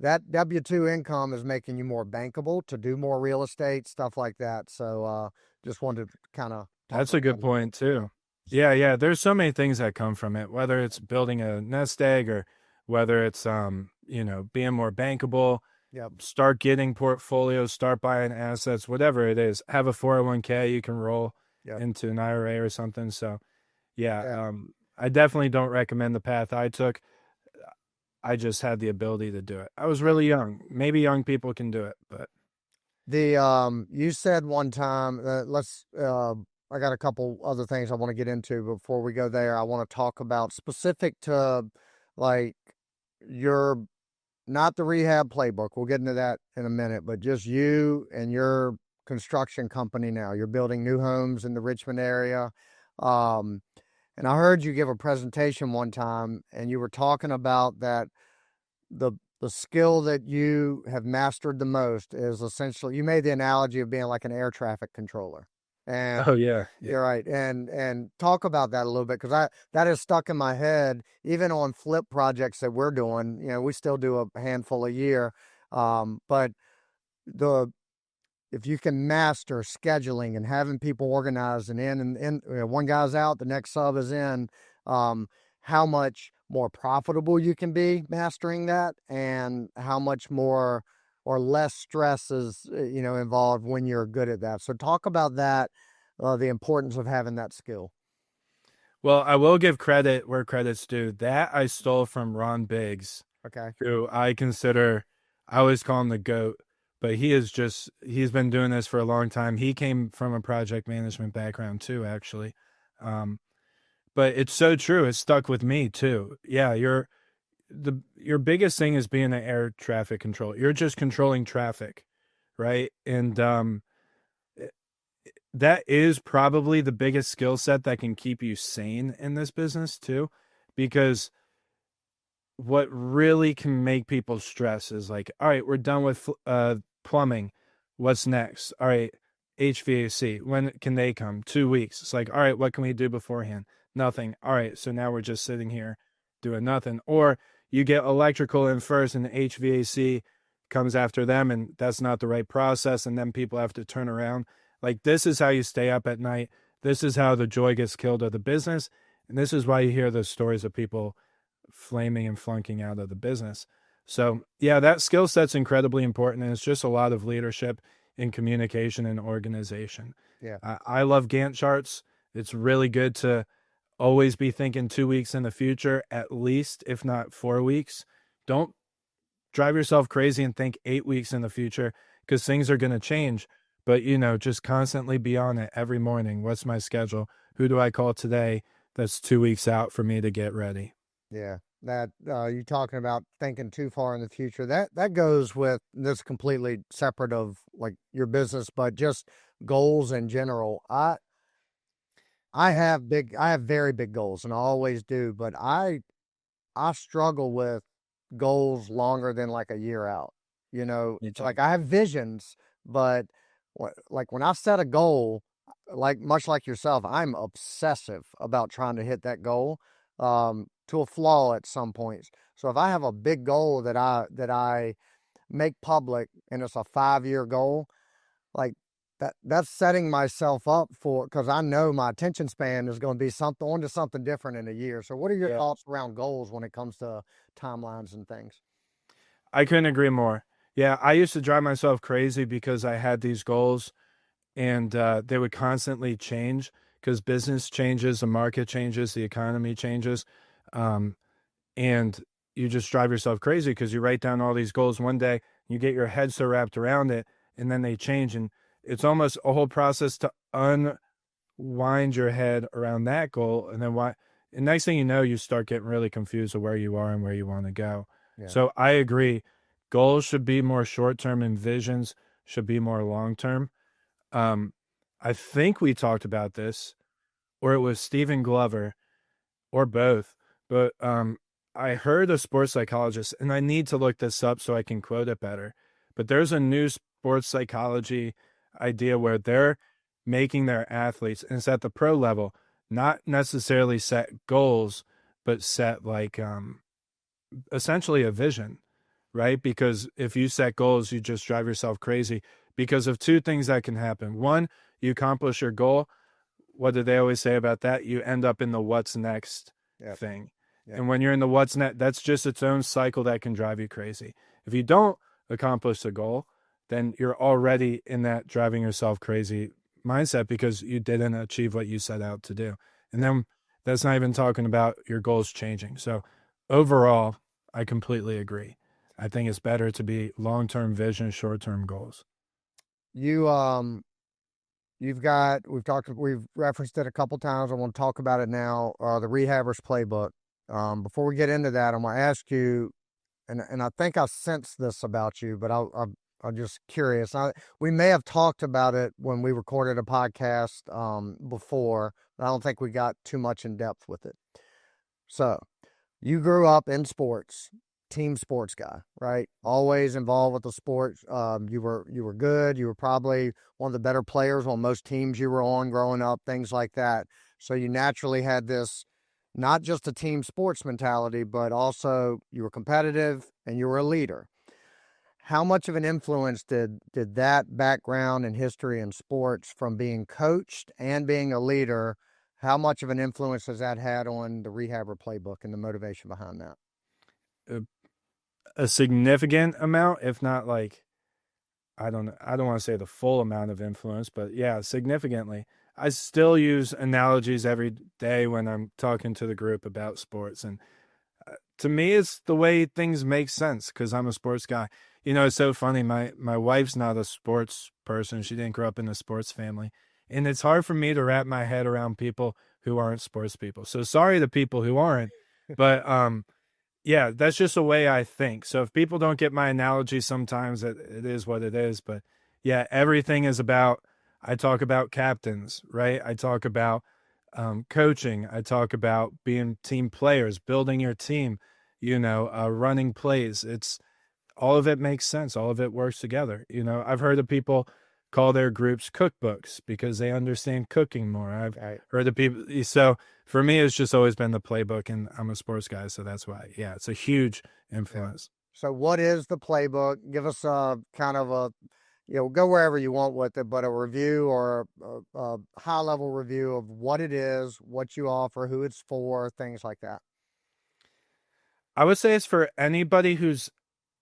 That W-2 income is making you more bankable to do more real estate, stuff like that. So just wanted to kind of That's a good point too. Yeah, yeah. There's so many things that come from it, whether it's building a nest egg or whether it's being more bankable. Yep. Start getting portfolios, start buying assets, whatever it is. Have a 401k you can roll Yep. into an IRA or something. So Yeah. I definitely don't recommend the path I took. I just had the ability to do it. I was really young. Maybe young people can do it, but You said one time, I got a couple other things I want to get into before we go there. I want to talk about specific to like your, not the rehab playbook. We'll get into that in a minute, but just you and your construction company now. You're building new homes in the Richmond area. And I heard you give a presentation one time and you were talking about that the skill that you have mastered the most is essentially, you made the analogy of being like an air traffic controller. And oh yeah. you're right. And talk about that a little bit, because that is stuck in my head, even on flip projects that we're doing. You know, we still do a handful a year. But if you can master scheduling and having people organized and one guy's out, the next sub is in, how much more profitable you can be mastering that, and how much more or less stress is, involved when you're good at that. So talk about that, the importance of having that skill. Well, I will give credit where credit's due. That I stole from Ron Biggs, Okay. who I always call him the GOAT, but he's been doing this for a long time. He came from a project management background too, actually. But it's so true. It stuck with me too. Yeah, your biggest thing is being an air traffic control. You're just controlling traffic, right? And that is probably the biggest skill set that can keep you sane in this business too, because what really can make people stress is like, all right, we're done with plumbing. What's next? All right, HVAC. When can they come? 2 weeks. It's like, all right, what can we do beforehand? Nothing. All right, so now we're just sitting here doing nothing. Or you get electrical in first and the HVAC comes after them, and that's not the right process, and then people have to turn around. Like, this is how you stay up at night. This is how the joy gets killed of the business. And this is why you hear those stories of people flaming and flunking out of the business. So yeah, that skill set's incredibly important. And it's just a lot of leadership in communication and organization. Yeah. I love Gantt charts. It's really good to always be thinking 2 weeks in the future, at least, if not 4 weeks. Don't drive yourself crazy and think 8 weeks in the future, because things are going to change. But, just constantly be on it every morning. What's my schedule? Who do I call today that's 2 weeks out for me to get ready? Yeah. That you talking about thinking too far in the future. That goes with this, completely separate of like your business, but just goals in general. I have very big goals, and I always do, but I struggle with goals longer than like a year out. Me too. Like I have visions, but like when I set a goal, like much like yourself, I'm obsessive about trying to hit that goal, to a flaw at some points. So if I have a big goal that I make public and it's a 5-year goal, like that's setting myself up for, because I know my attention span is going to be something different in a year. So what are your thoughts around goals when it comes to timelines and things? I couldn't agree more. Yeah, I used to drive myself crazy because I had these goals, and they would constantly change because business changes, the market changes, the economy changes. Um, and you just drive yourself crazy because you write down all these goals one day, you get your head so wrapped around it, and then they change. And it's almost a whole process to unwind your head around that goal. And then and next thing you know, you start getting really confused of where you are and where you want to go. Yeah. So I agree. Goals should be more short-term and visions should be more long-term. I think we talked about this, or it was Stephen Glover, or both, but I heard a sports psychologist, and I need to look this up so I can quote it better, but there's a new sports psychology idea where they're making their athletes, and it's at the pro level, not necessarily set goals, but set like essentially a vision, right? Because if you set goals, you just drive yourself crazy because of two things that can happen. One, you accomplish your goal. What do they always say about that? You end up in the what's next thing. Yep. And when you're in the what's next, that's just its own cycle that can drive you crazy. If you don't accomplish the goal, then you're already in that driving yourself crazy mindset because you didn't achieve what you set out to do. And then that's not even talking about your goals changing. So overall, I completely agree. I think it's better to be long-term vision, short-term goals. We've referenced it a couple times. I want to talk about it now. The Rehabers Playbook. Before we get into that, I'm going to ask you, and I think I sense this about you, but I'm just curious. We may have talked about it when we recorded a podcast before, but I don't think we got too much in depth with it. So, you grew up in sports, team sports guy, right? Always involved with the sports. You were good. You were probably one of the better players on most teams you were on growing up, things like that. So you naturally had this, not just a team sports mentality, but also you were competitive and you were a leader. How much of an influence did that background and history in sports, from being coached and being a leader, how much of an influence has that had on the Rehabber Playbook and the motivation behind that? A significant amount, if not like, I don't want to say the full amount of influence, but yeah, significantly. I still use analogies every day when I'm talking to the group about sports. And to me, it's the way things make sense because I'm a sports guy. It's so funny. My wife's not a sports person. She didn't grow up in a sports family. And it's hard for me to wrap my head around people who aren't sports people. So sorry to people who aren't, but yeah, that's just the way I think. So if people don't get my analogy, sometimes it is what it is. But yeah, everything is about, I talk about captains, right? I talk about coaching. I talk about being team players, building your team, running plays. It's all of it makes sense. All of it works together. I've heard of people call their groups cookbooks because they understand cooking more. I've heard of people. So for me, it's just always been the playbook, and I'm a sports guy. So that's why, yeah, it's a huge influence. So what is the playbook? Give us a kind of go wherever you want with it, but a review or a high level review of what it is, what you offer, who it's for, things like that. I would say it's for anybody who's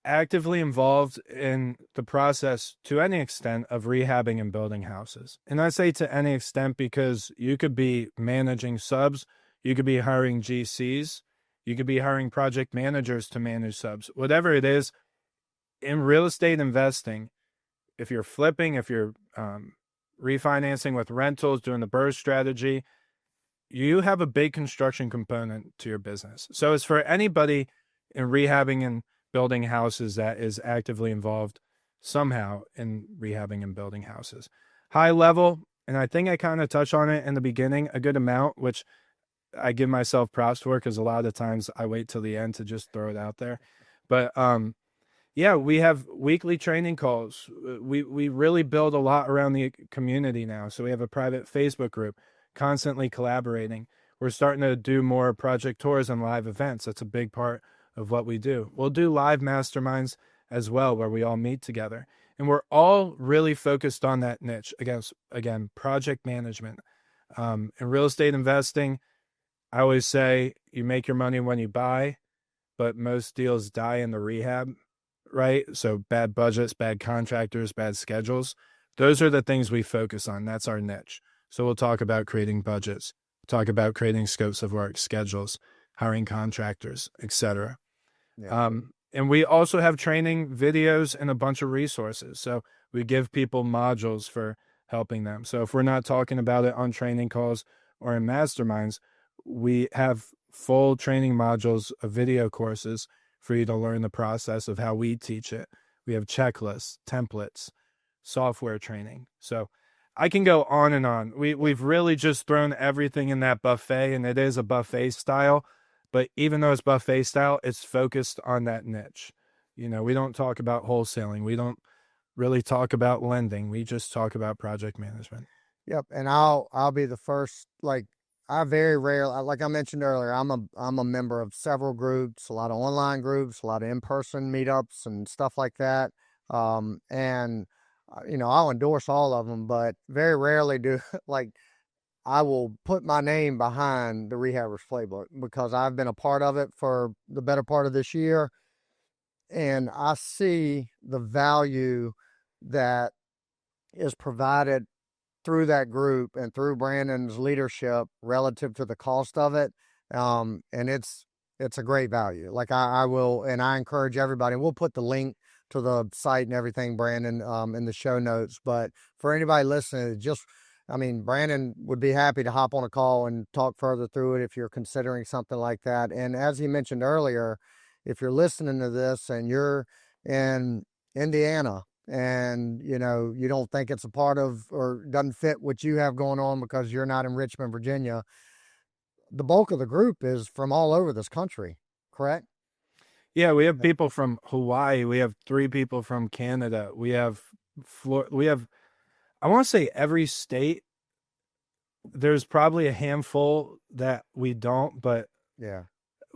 actively involved in the process to any extent of rehabbing and building houses. And I say to any extent because you could be managing subs, you could be hiring GCs, you could be hiring project managers to manage subs. Whatever it is, in real estate investing, if you're flipping, if you're refinancing with rentals, doing the burst strategy, you have a big construction component to your business. So it's for anybody in rehabbing and building houses that is actively involved somehow in rehabbing and building houses. High level, and I think I kind of touched on it in the beginning, a good amount, which I give myself props for because a lot of the times I wait till the end to just throw it out there. But yeah, we have weekly training calls. We really build a lot around the community now. So we have a private Facebook group, constantly collaborating. We're starting to do more project tours and live events. That's a big part of what we do. We'll do live masterminds as well, where we all meet together. And we're all really focused on that niche. Again, project management. In real estate investing, I always say you make your money when you buy, but most deals die in the rehab, right? So bad budgets, bad contractors, bad schedules. Those are the things we focus on. That's our niche. So we'll talk about creating budgets, talk about creating scopes of work, schedules, hiring contractors, etc. Yeah. And we also have training videos and a bunch of resources. So we give people modules for helping them. So if we're not talking about it on training calls or in masterminds, we have full training modules of video courses for you to learn the process of how we teach it. We have checklists, templates, software training. So I can go on and on. We've really just thrown everything in that buffet, and it is a buffet style. But even though it's buffet style, it's focused on that niche. We don't talk about wholesaling. We don't really talk about lending. We just talk about project management. Yep. And I'll be the first, like, I very rarely, like I mentioned earlier, I'm a member of several groups, a lot of online groups, a lot of in-person meetups and stuff like that. And I'll endorse all of them, but very rarely do like I will put my name behind the Rehabers Playbook because I've been a part of it for the better part of this year. And I see the value that is provided through that group and through Brandon's leadership relative to the cost of it. And it's a great value. Like I will, and I encourage everybody, and we'll put the link to the site and everything, Brandon, in the show notes. But for anybody listening, Brandon would be happy to hop on a call and talk further through it if you're considering something like that. And as he mentioned earlier, if you're listening to this and you're in Indiana and you don't think it's a part of or doesn't fit what you have going on because you're not in Richmond, Virginia, the bulk of the group is from all over this country, correct? Yeah, we have people from Hawaii. We have 3 people from Canada. We have I want to say every state. There's probably a handful that we don't, but Yeah.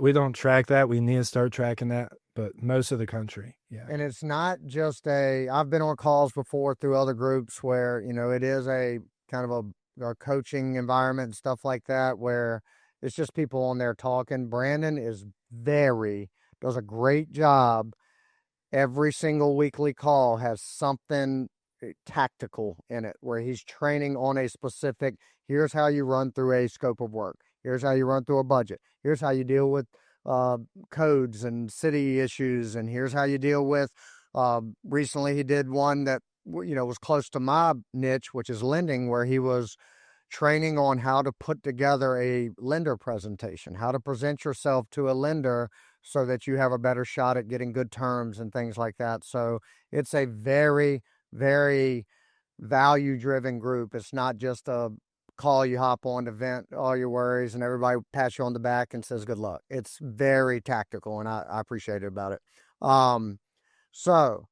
we don't track that. We need to start tracking that, but most of the country, yeah. And it's not just I've been on calls before through other groups where, it is a kind of a coaching environment and stuff like that, where it's just people on there talking. Brandon does a great job. Every single weekly call has something tactical in it where he's training on a specific, here's how you run through a scope of work. Here's how you run through a budget. Here's how you deal with codes and city issues. And here's how you deal with, recently he did one that, was close to my niche, which is lending, where he was training on how to put together a lender presentation, how to present yourself to a lender so that you have a better shot at getting good terms and things like that. So it's a very, very value-driven group. It's not just a call you hop on to vent all your worries and everybody pats you on the back and says good luck. It's very tactical, and I appreciate it about it. So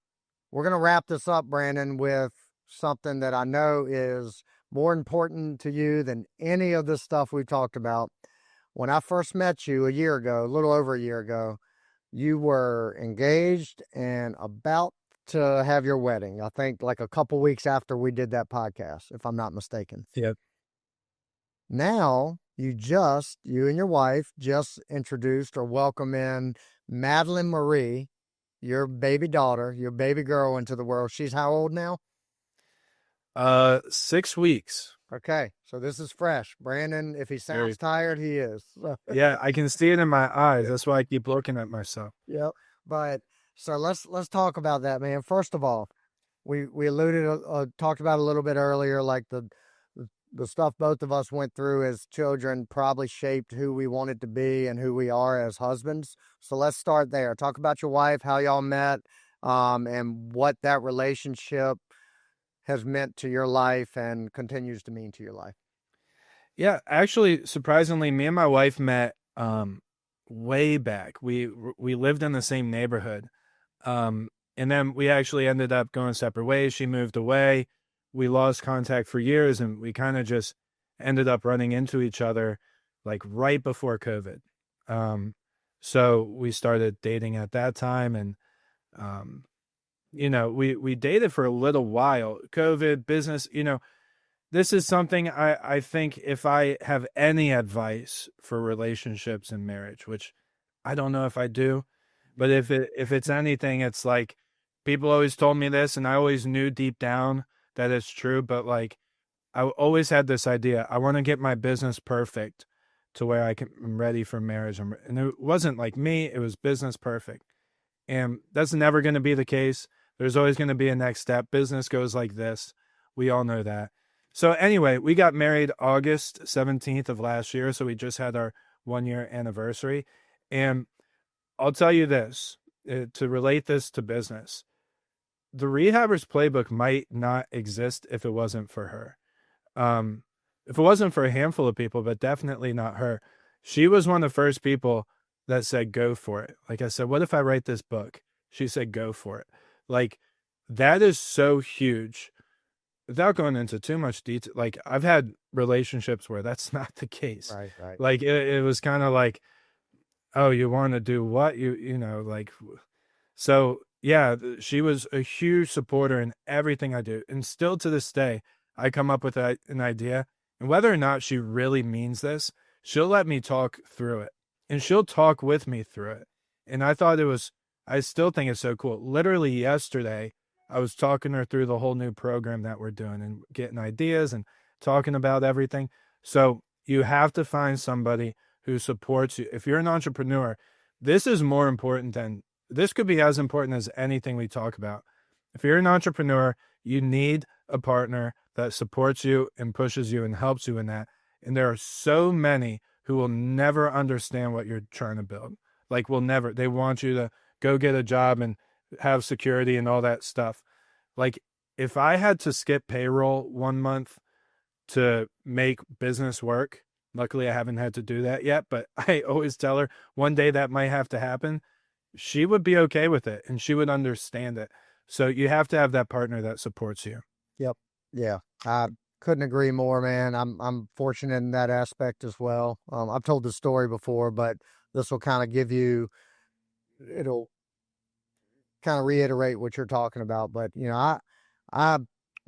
we're going to wrap this up, Brandon, with something that I know is more important to you than any of this stuff we've talked about. When I first met you a year ago, a little over a year ago, you were engaged and about to have your wedding. I think like a couple weeks after we did that podcast, if I'm not mistaken. Yep. Now, you and your wife just introduced or welcome in Madeline Marie, your baby daughter, your baby girl into the world. She's how old now? 6 weeks. Okay, so this is fresh. Brandon, if he sounds tired, he is. Yeah, I can see it in my eyes. That's why I keep looking at myself. Yep. But so let's talk about that, man. First of all, we talked about a little bit earlier, like the stuff both of us went through as children probably shaped who we wanted to be and who we are as husbands. So let's start there. Talk about your wife, how y'all met, and what that relationship has meant to your life and continues to mean to your life. Yeah, actually, surprisingly, me and my wife met way back. We lived in the same neighborhood, and then we actually ended up going separate ways. She moved away. We lost contact for years, and we kind of just ended up running into each other like right before COVID. So we started dating at that time, and we dated for a little while. COVID, business, this is something I think if I have any advice for relationships and marriage, which I don't know if I do, but if it's anything, it's like people always told me this, and I always knew deep down that it's true, but like I always had this idea, I want to get my business perfect to where I'm ready for marriage. And it wasn't like me, it was business perfect. And that's never going to be the case. There's always going to be a next step. Business goes like this. We all know that. So anyway, we got married August 17th of last year. So we just had our 1-year anniversary. And I'll tell you this, to relate this to business, the Rehabers Playbook might not exist if it wasn't for her. If it wasn't for a handful of people, but definitely not her. She was one of the first people that said, go for it. Like I said, what if I write this book? She said, go for it. Like, that is so huge. Without going into too much detail, like I've had relationships where that's not the case. Right. Like it was kind of like, oh, you want to do what? Like, so yeah, she was a huge supporter in everything I do. And still to this day, I come up with an idea, and whether or not she really means this, she'll let me talk through it, and she'll talk with me through it. And I still think it's so cool. Literally yesterday, I was talking her through the whole new program that we're doing and getting ideas and talking about everything. So you have to find somebody who supports you. If you're an entrepreneur, this is more important this could be as important as anything we talk about. If you're an entrepreneur, you need a partner that supports you and pushes you and helps you in that. And there are so many who will never understand what you're trying to build. Like, they want you to go get a job and have security and all that stuff. Like, if I had to skip payroll 1 month to make business work, luckily I haven't had to do that yet, but I always tell her one day that might have to happen. She would be okay with it, and she would understand it. So you have to have that partner that supports you. Yep. Yeah. I couldn't agree more, man. I'm fortunate in that aspect as well. I've told the story before, but this will kind of it'll kind of reiterate what you're talking about. But I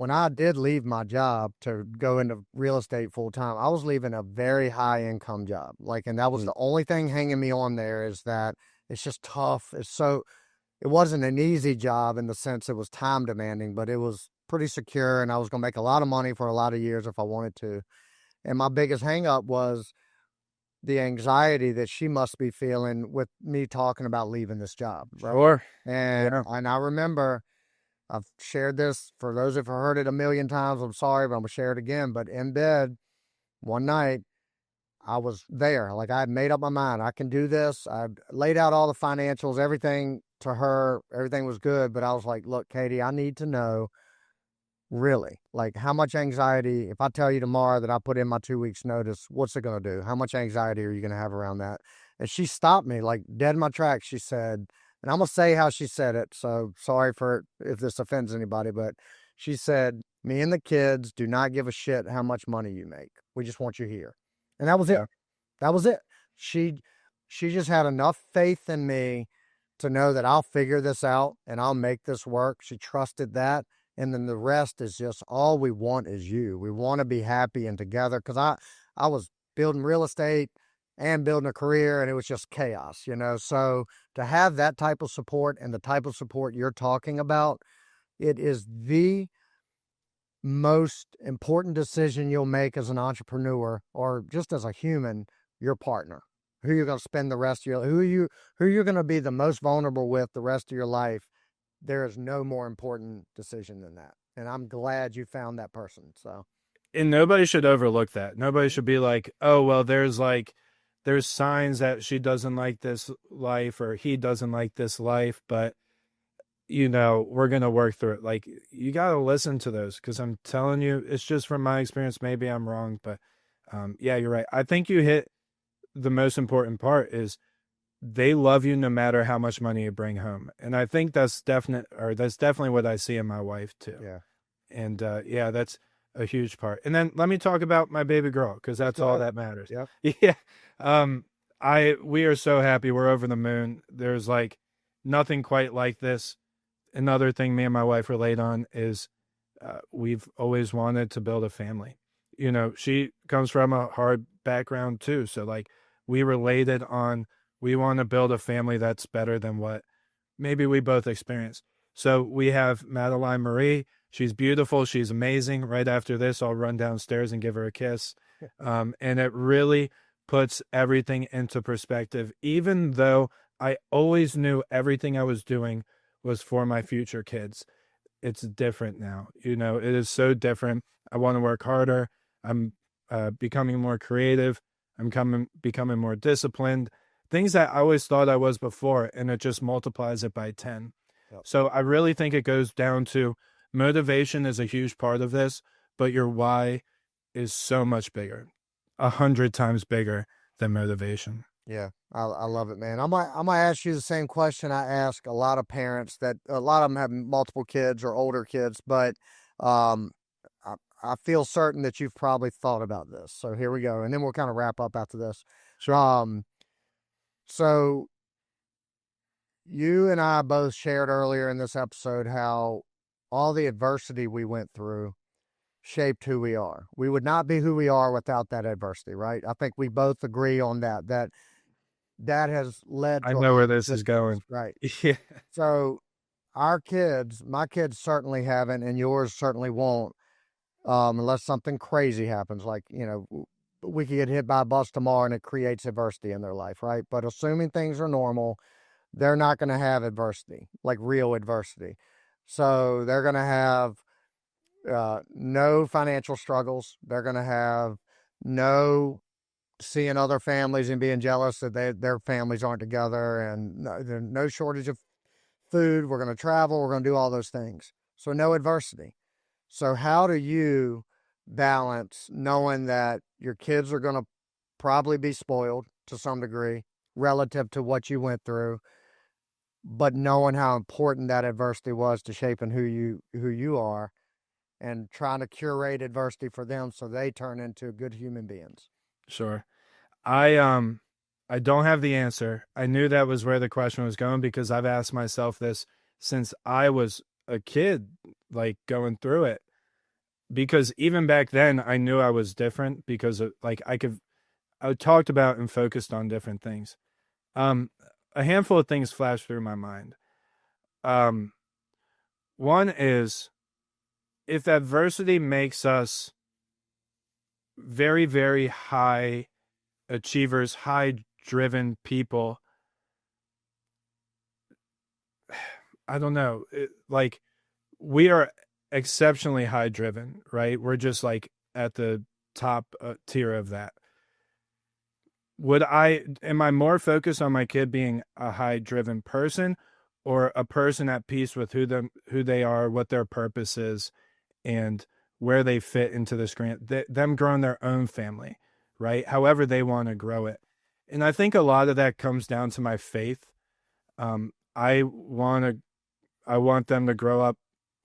when I did leave my job to go into real estate full time, I was leaving a very high income job. Like, and that was the only thing hanging me on there, is that it's just tough. It wasn't an easy job in the sense it was time demanding, but it was pretty secure, and I was going to make a lot of money for a lot of years if I wanted to. And my biggest hang up was the anxiety that she must be feeling with me talking about leaving this job. Right? Sure. And I remember, I've shared this, for those who've heard it a million times, I'm sorry, but I'm going to share it again. But in bed one night, I was there. Like, I had made up my mind. I can do this. I laid out all the financials, everything to her. Everything was good. But I was like, look, Katie, I need to know, really, like, how much anxiety, if I tell you tomorrow that I put in my 2 weeks notice, what's it going to do? How much anxiety are you going to have around that? And she stopped me, like, dead in my tracks. She said, and I'm going to say how she said it, so sorry if this offends anybody, but she said, me and the kids do not give a shit how much money you make. We just want you here. And that was it. That was it. She just had enough faith in me to know that I'll figure this out and I'll make this work. She trusted that. And then the rest is just all we want is you. We want to be happy and together. Cause I was building real estate and building a career and it was just chaos, you know? So to have that type of support and the type of support you're talking about, it is the most important decision you'll make as an entrepreneur or just as a human, your partner, who you're going to spend the rest of your, who you're going to be the most vulnerable with the rest of your life. There is no more important decision than that. And I'm glad you found that person. So, and nobody should overlook that. Nobody should be like, oh, well, there's signs that she doesn't like this life or he doesn't like this life, but you know, we're going to work through it. Like, you got to listen to those, because I'm telling you, it's just from my experience. Maybe I'm wrong, but yeah, you're right. I think you hit the most important part is they love you no matter how much money you bring home. And I think that's definitely what I see in my wife too. yeah. And yeah, that's a huge part. And then let me talk about my baby girl, because that's all that matters. Yeah. Yeah. We are so happy. We're over the moon. There's like nothing quite like this. Another thing me and my wife relate on is we've always wanted to build a family. You know, she comes from a hard background too. So like we related on, we want to build a family that's better than what maybe we both experienced. So we have Madeline Marie. She's beautiful. She's amazing. Right after this, I'll run downstairs and give her a kiss. And it really puts everything into perspective, even though I always knew everything I was doing was for my future kids. It's different now. You know, it is so different. I want to work harder. I'm becoming more creative. I'm becoming more disciplined. Things that I always thought I was before, and it just multiplies it by 10. Yep. So I really think it goes down to motivation is a huge part of this, but your why is so much bigger, 100 times bigger than motivation. Yeah, I love it, man. I might ask you the same question I ask a lot of parents that a lot of them have multiple kids or older kids, but I feel certain that you've probably thought about this. So here we go, and then we'll kind of wrap up after this. Sure. So you and I both shared earlier in this episode how all the adversity we went through shaped who we are. We would not be who we are without that adversity, right? I think we both agree on that has led to I know where this is going. right. Yeah. So my kids certainly haven't, and yours certainly won't, unless something crazy happens. Like, you know, we could get hit by a bus tomorrow and it creates adversity in their life, right? But assuming things are normal, they're not going to have adversity, like real adversity. So they're going to have no financial struggles. They're going to have no seeing other families and being jealous that their families aren't together, and there's no shortage of food. We're going to travel. We're going to do all those things. So no adversity. So how do you balance knowing that your kids are going to probably be spoiled to some degree relative to what you went through, but knowing how important that adversity was to shaping who you are, and trying to curate adversity for them so they turn into good human beings? Sure. I don't have the answer. I knew that was where the question was going, because I've asked myself this since I was a kid, like going through it. Because even back then I knew I was different, because of, like, I talked about and focused on different things. A handful of things flashed through my mind. One is, if adversity makes us very, very high achievers, high driven people, I don't know, like, we are exceptionally high driven, right? We're just like at the top tier of that. Am I more focused on my kid being a high driven person, or a person at peace with who they are, what their purpose is, and where they fit into this them growing their own family, right? However they want to grow it. And I think a lot of that comes down to my faith. I want them to grow up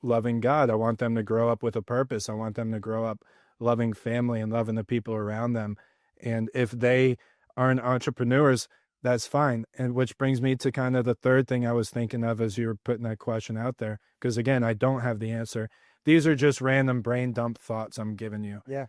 loving God. I want them to grow up with a purpose. I want them to grow up loving family and loving the people around them. And if they aren't entrepreneurs, that's fine. And which brings me to kind of the third thing I was thinking of as you were putting that question out there. Because again, I don't have the answer. These are just random brain dump thoughts I'm giving you. Yeah.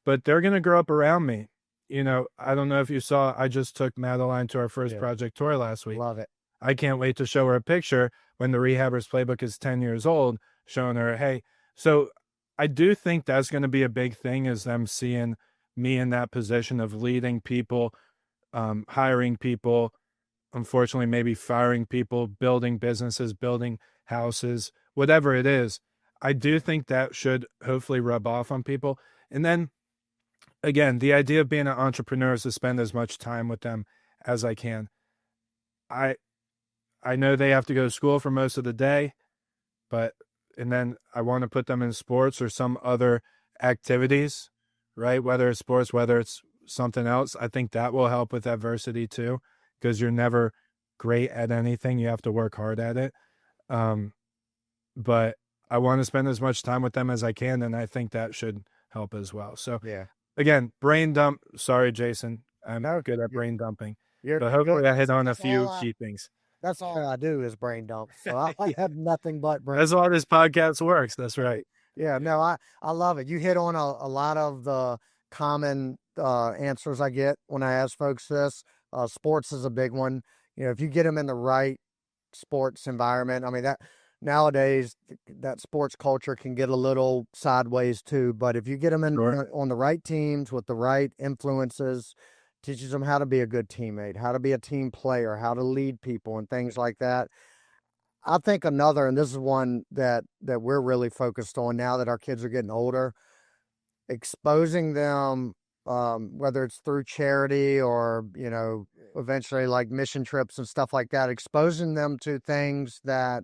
But they're going to grow up around me. You know, I don't know if you saw, I just took Madeline to our first project tour last week. Love it. I can't wait to show her a picture when the Rehabber's Playbook is 10 years old, showing her, hey, so I do think that's going to be a big thing, is them seeing me in that position of leading people, hiring people, unfortunately, maybe firing people, building businesses, building houses, whatever it is. I do think that should hopefully rub off on people. And then again, the idea of being an entrepreneur is to spend as much time with them as I can. I know they have to go to school for most of the day, and then I want to put them in sports or some other activities, right? Whether it's sports, whether it's something else. I think that will help with adversity too, because you're never great at anything. You have to work hard at it. But I want to spend as much time with them as I can, and I think that should help as well. So again, brain dump. Sorry, Jason. I'm not good at brain dumping. But hopefully I hit on a few key things. That's all I do is brain dump. So I have nothing but brain. That's all this podcast works. That's right. Yeah, no, I love it. You hit on a lot of the common answers I get when I ask folks this. Sports is a big one. You know, if you get them in the right sports environment, I mean, that nowadays that sports culture can get a little sideways too. But if you get them in on the right teams with the right influences, teaches them how to be a good teammate, how to be a team player, how to lead people and things like that. I think another, and this is one that we're really focused on now that our kids are getting older, exposing them, whether it's through charity or, you know, eventually like mission trips and stuff like that, exposing them to things that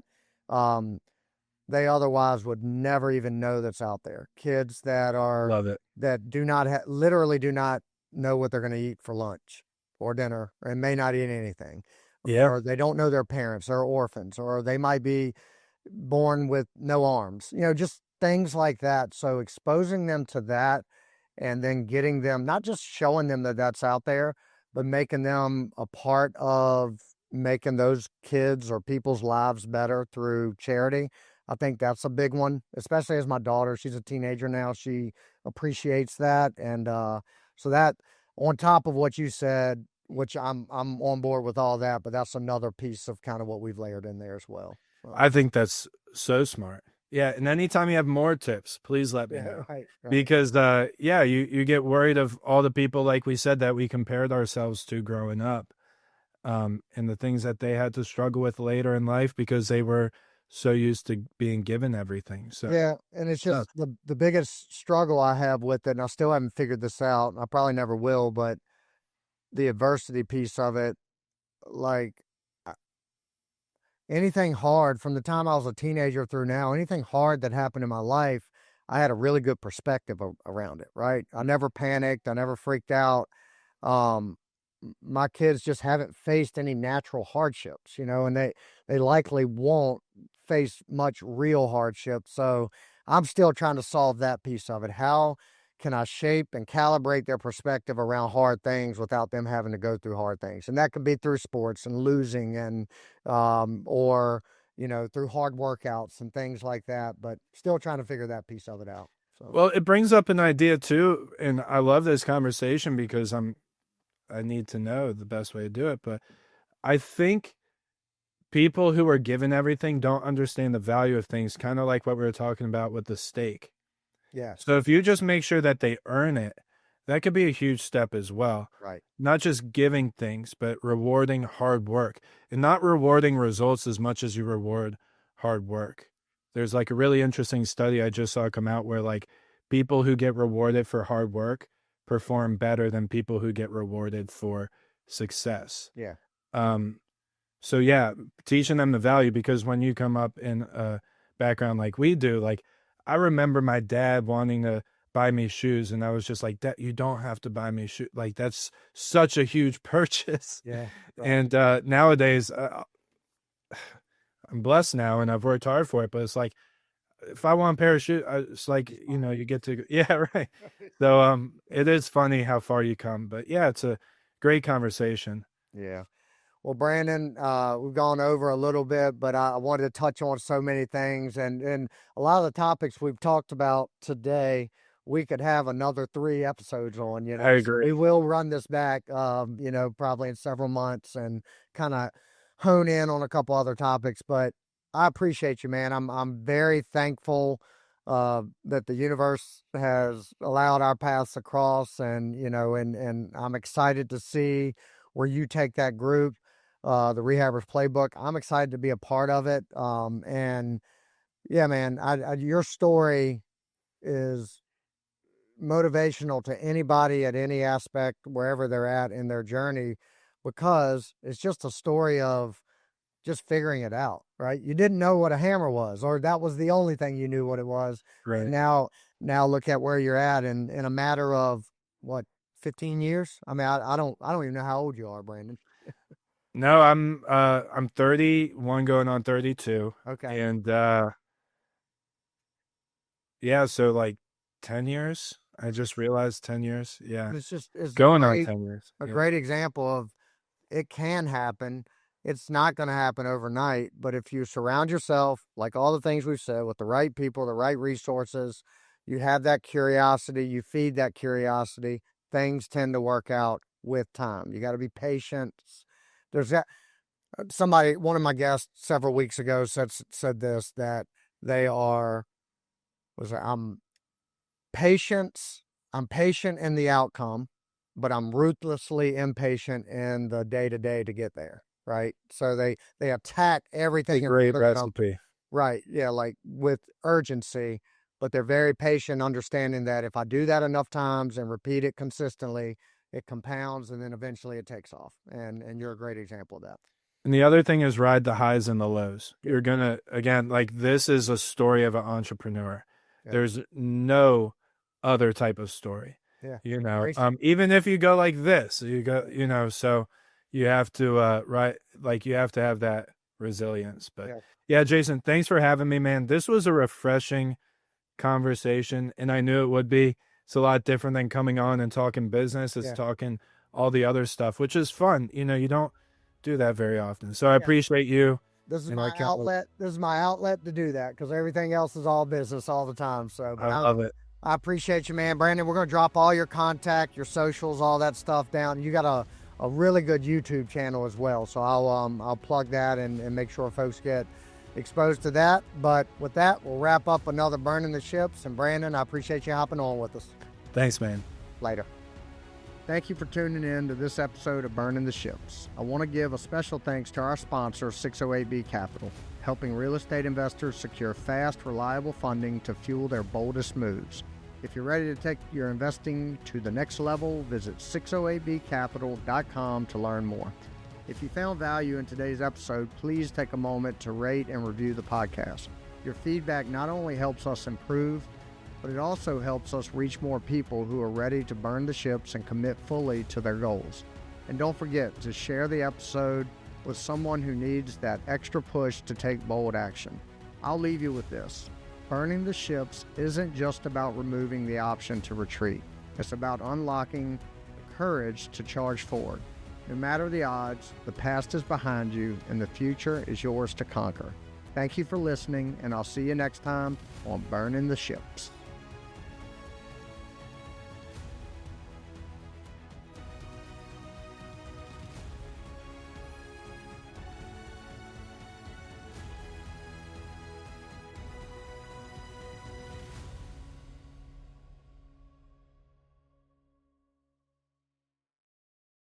they otherwise would never even know that's out there. Kids that are, love it, that do not literally do not know what they're going to eat for lunch or dinner, and may not eat anything. Or they don't know their parents, they're orphans, or they might be born with no arms, you know, just things like that. So exposing them to that, and then getting them, not just showing them that that's out there, but making them a part of making those kids or people's lives better through charity. I think that's a big one, especially as my daughter, she's a teenager now, she appreciates that. And so that, on top of what you said, which I'm on board with all that, but that's another piece of kind of what we've layered in there as well. I think that's so smart. Yeah, and anytime you have more tips, please let me know. Right. Because you get worried of all the people, like we said, that we compared ourselves to growing up, and the things that they had to struggle with later in life because they were so used to being given everything. So yeah, and it's just the biggest struggle I have with it, and I still haven't figured this out, and I probably never will, but the adversity piece of it, like anything hard from the time I was a teenager through now, anything hard that happened in my life, I had a really good perspective around it, right? I never panicked. I never freaked out. My kids just haven't faced any natural hardships, you know, and they likely won't face much real hardship. So I'm still trying to solve that piece of it. How can I shape and calibrate their perspective around hard things without them having to go through hard things? And that could be through sports and losing and, or, you know, through hard workouts and things like that, but still trying to figure that piece of it out. So. Well, it brings up an idea too. And I love this conversation because I need to know the best way to do it. But I think people who are given everything don't understand the value of things, kind of like what we were talking about with the steak. Yeah. So if you just make sure that they earn it, that could be a huge step as well. Right. Not just giving things, but rewarding hard work, and not rewarding results as much as you reward hard work. There's like a really interesting study I just saw come out where like people who get rewarded for hard work perform better than people who get rewarded for success. Yeah. So yeah, teaching them the value, because when you come up in a background like we do, like I remember my dad wanting to buy me shoes, and I was just like, "That you don't have to buy me shoes. Like that's such a huge purchase." Yeah. Right. And nowadays, I'm blessed now, and I've worked hard for it. But it's like, if I want a pair of shoes, it's like, you know, you get to, yeah, right. So it is funny how far you come. But yeah, it's a great conversation. Yeah. Well, Brandon, we've gone over a little bit, but I wanted to touch on so many things, and a lot of the topics we've talked about today, we could have another 3 episodes on, you know. I So we agree. will run this back, you know, probably in several months and kind of hone in on a couple other topics. But I appreciate you, man. I'm very thankful that the universe has allowed our paths to cross, and you know, and I'm excited to see where you take that group, the Rehabbers Playbook. I'm excited to be a part of it. And yeah, man, your story is motivational to anybody at any aspect, wherever they're at in their journey, because it's just a story of just figuring it out, right? You didn't know what a hammer was, or that was the only thing you knew what it was. Right. And now look at where you're at in a matter of what, 15 years? I mean, I don't even know how old you are, Brandon. No, I'm 31 going on 32. Okay. And yeah, so like 10 years. I just realized 10 years. Yeah. It's Going on great, 10 years. a Yeah. great example of it can happen. It's not going to happen overnight, but if you surround yourself, like all the things we've said, with the right people, the right resources, you have that curiosity, you feed that curiosity, things tend to work out with time. You got to be patient. There's that somebody, one of my guests several weeks ago said this, that they are, I'm patient in the outcome, but I'm ruthlessly impatient in the day-to-day to get there, right? So they attack everything in Great front of them. recipe. Right, yeah, like with urgency, but they're very patient, understanding that if I do that enough times and repeat it consistently, it compounds, and then eventually it takes off. And you're a great example of that. And the other thing is ride the highs and the lows. Yeah. You're going to, again, like this is a story of an entrepreneur. Yeah. There's no other type of story. Yeah. You know, Great. even if you go like this, you go, you know, so you have to, you have to have that resilience. But yeah, Jason, thanks for having me, man. This was a refreshing conversation, and I knew it would be. It's a lot different than coming on and talking business. It's talking all the other stuff, which is fun. You know, you don't do that very often. So I appreciate you. This is my outlet. This is my outlet to do that, because everything else is all business all the time. So I love it. I appreciate you, man. Brandon, we're going to drop all your contact, your socials, all that stuff down. You got a really good YouTube channel as well. So I'll plug that and make sure folks get exposed to that. But with that, we'll wrap up another Burning the Ships. And Brandon, I appreciate you hopping on with us. Thanks, man. Later. Thank you for tuning in to this episode of Burning the Ships. I want to give a special thanks to our sponsor, 608B Capital, helping real estate investors secure fast, reliable funding to fuel their boldest moves. If you're ready to take your investing to the next level, visit 608bcapital.com to learn more. If you found value in today's episode, please take a moment to rate and review the podcast. Your feedback not only helps us improve, but it also helps us reach more people who are ready to burn the ships and commit fully to their goals. And don't forget to share the episode with someone who needs that extra push to take bold action. I'll leave you with this. Burning the ships isn't just about removing the option to retreat. It's about unlocking the courage to charge forward. No matter the odds, the past is behind you and the future is yours to conquer. Thank you for listening, and I'll see you next time on Burning the Ships.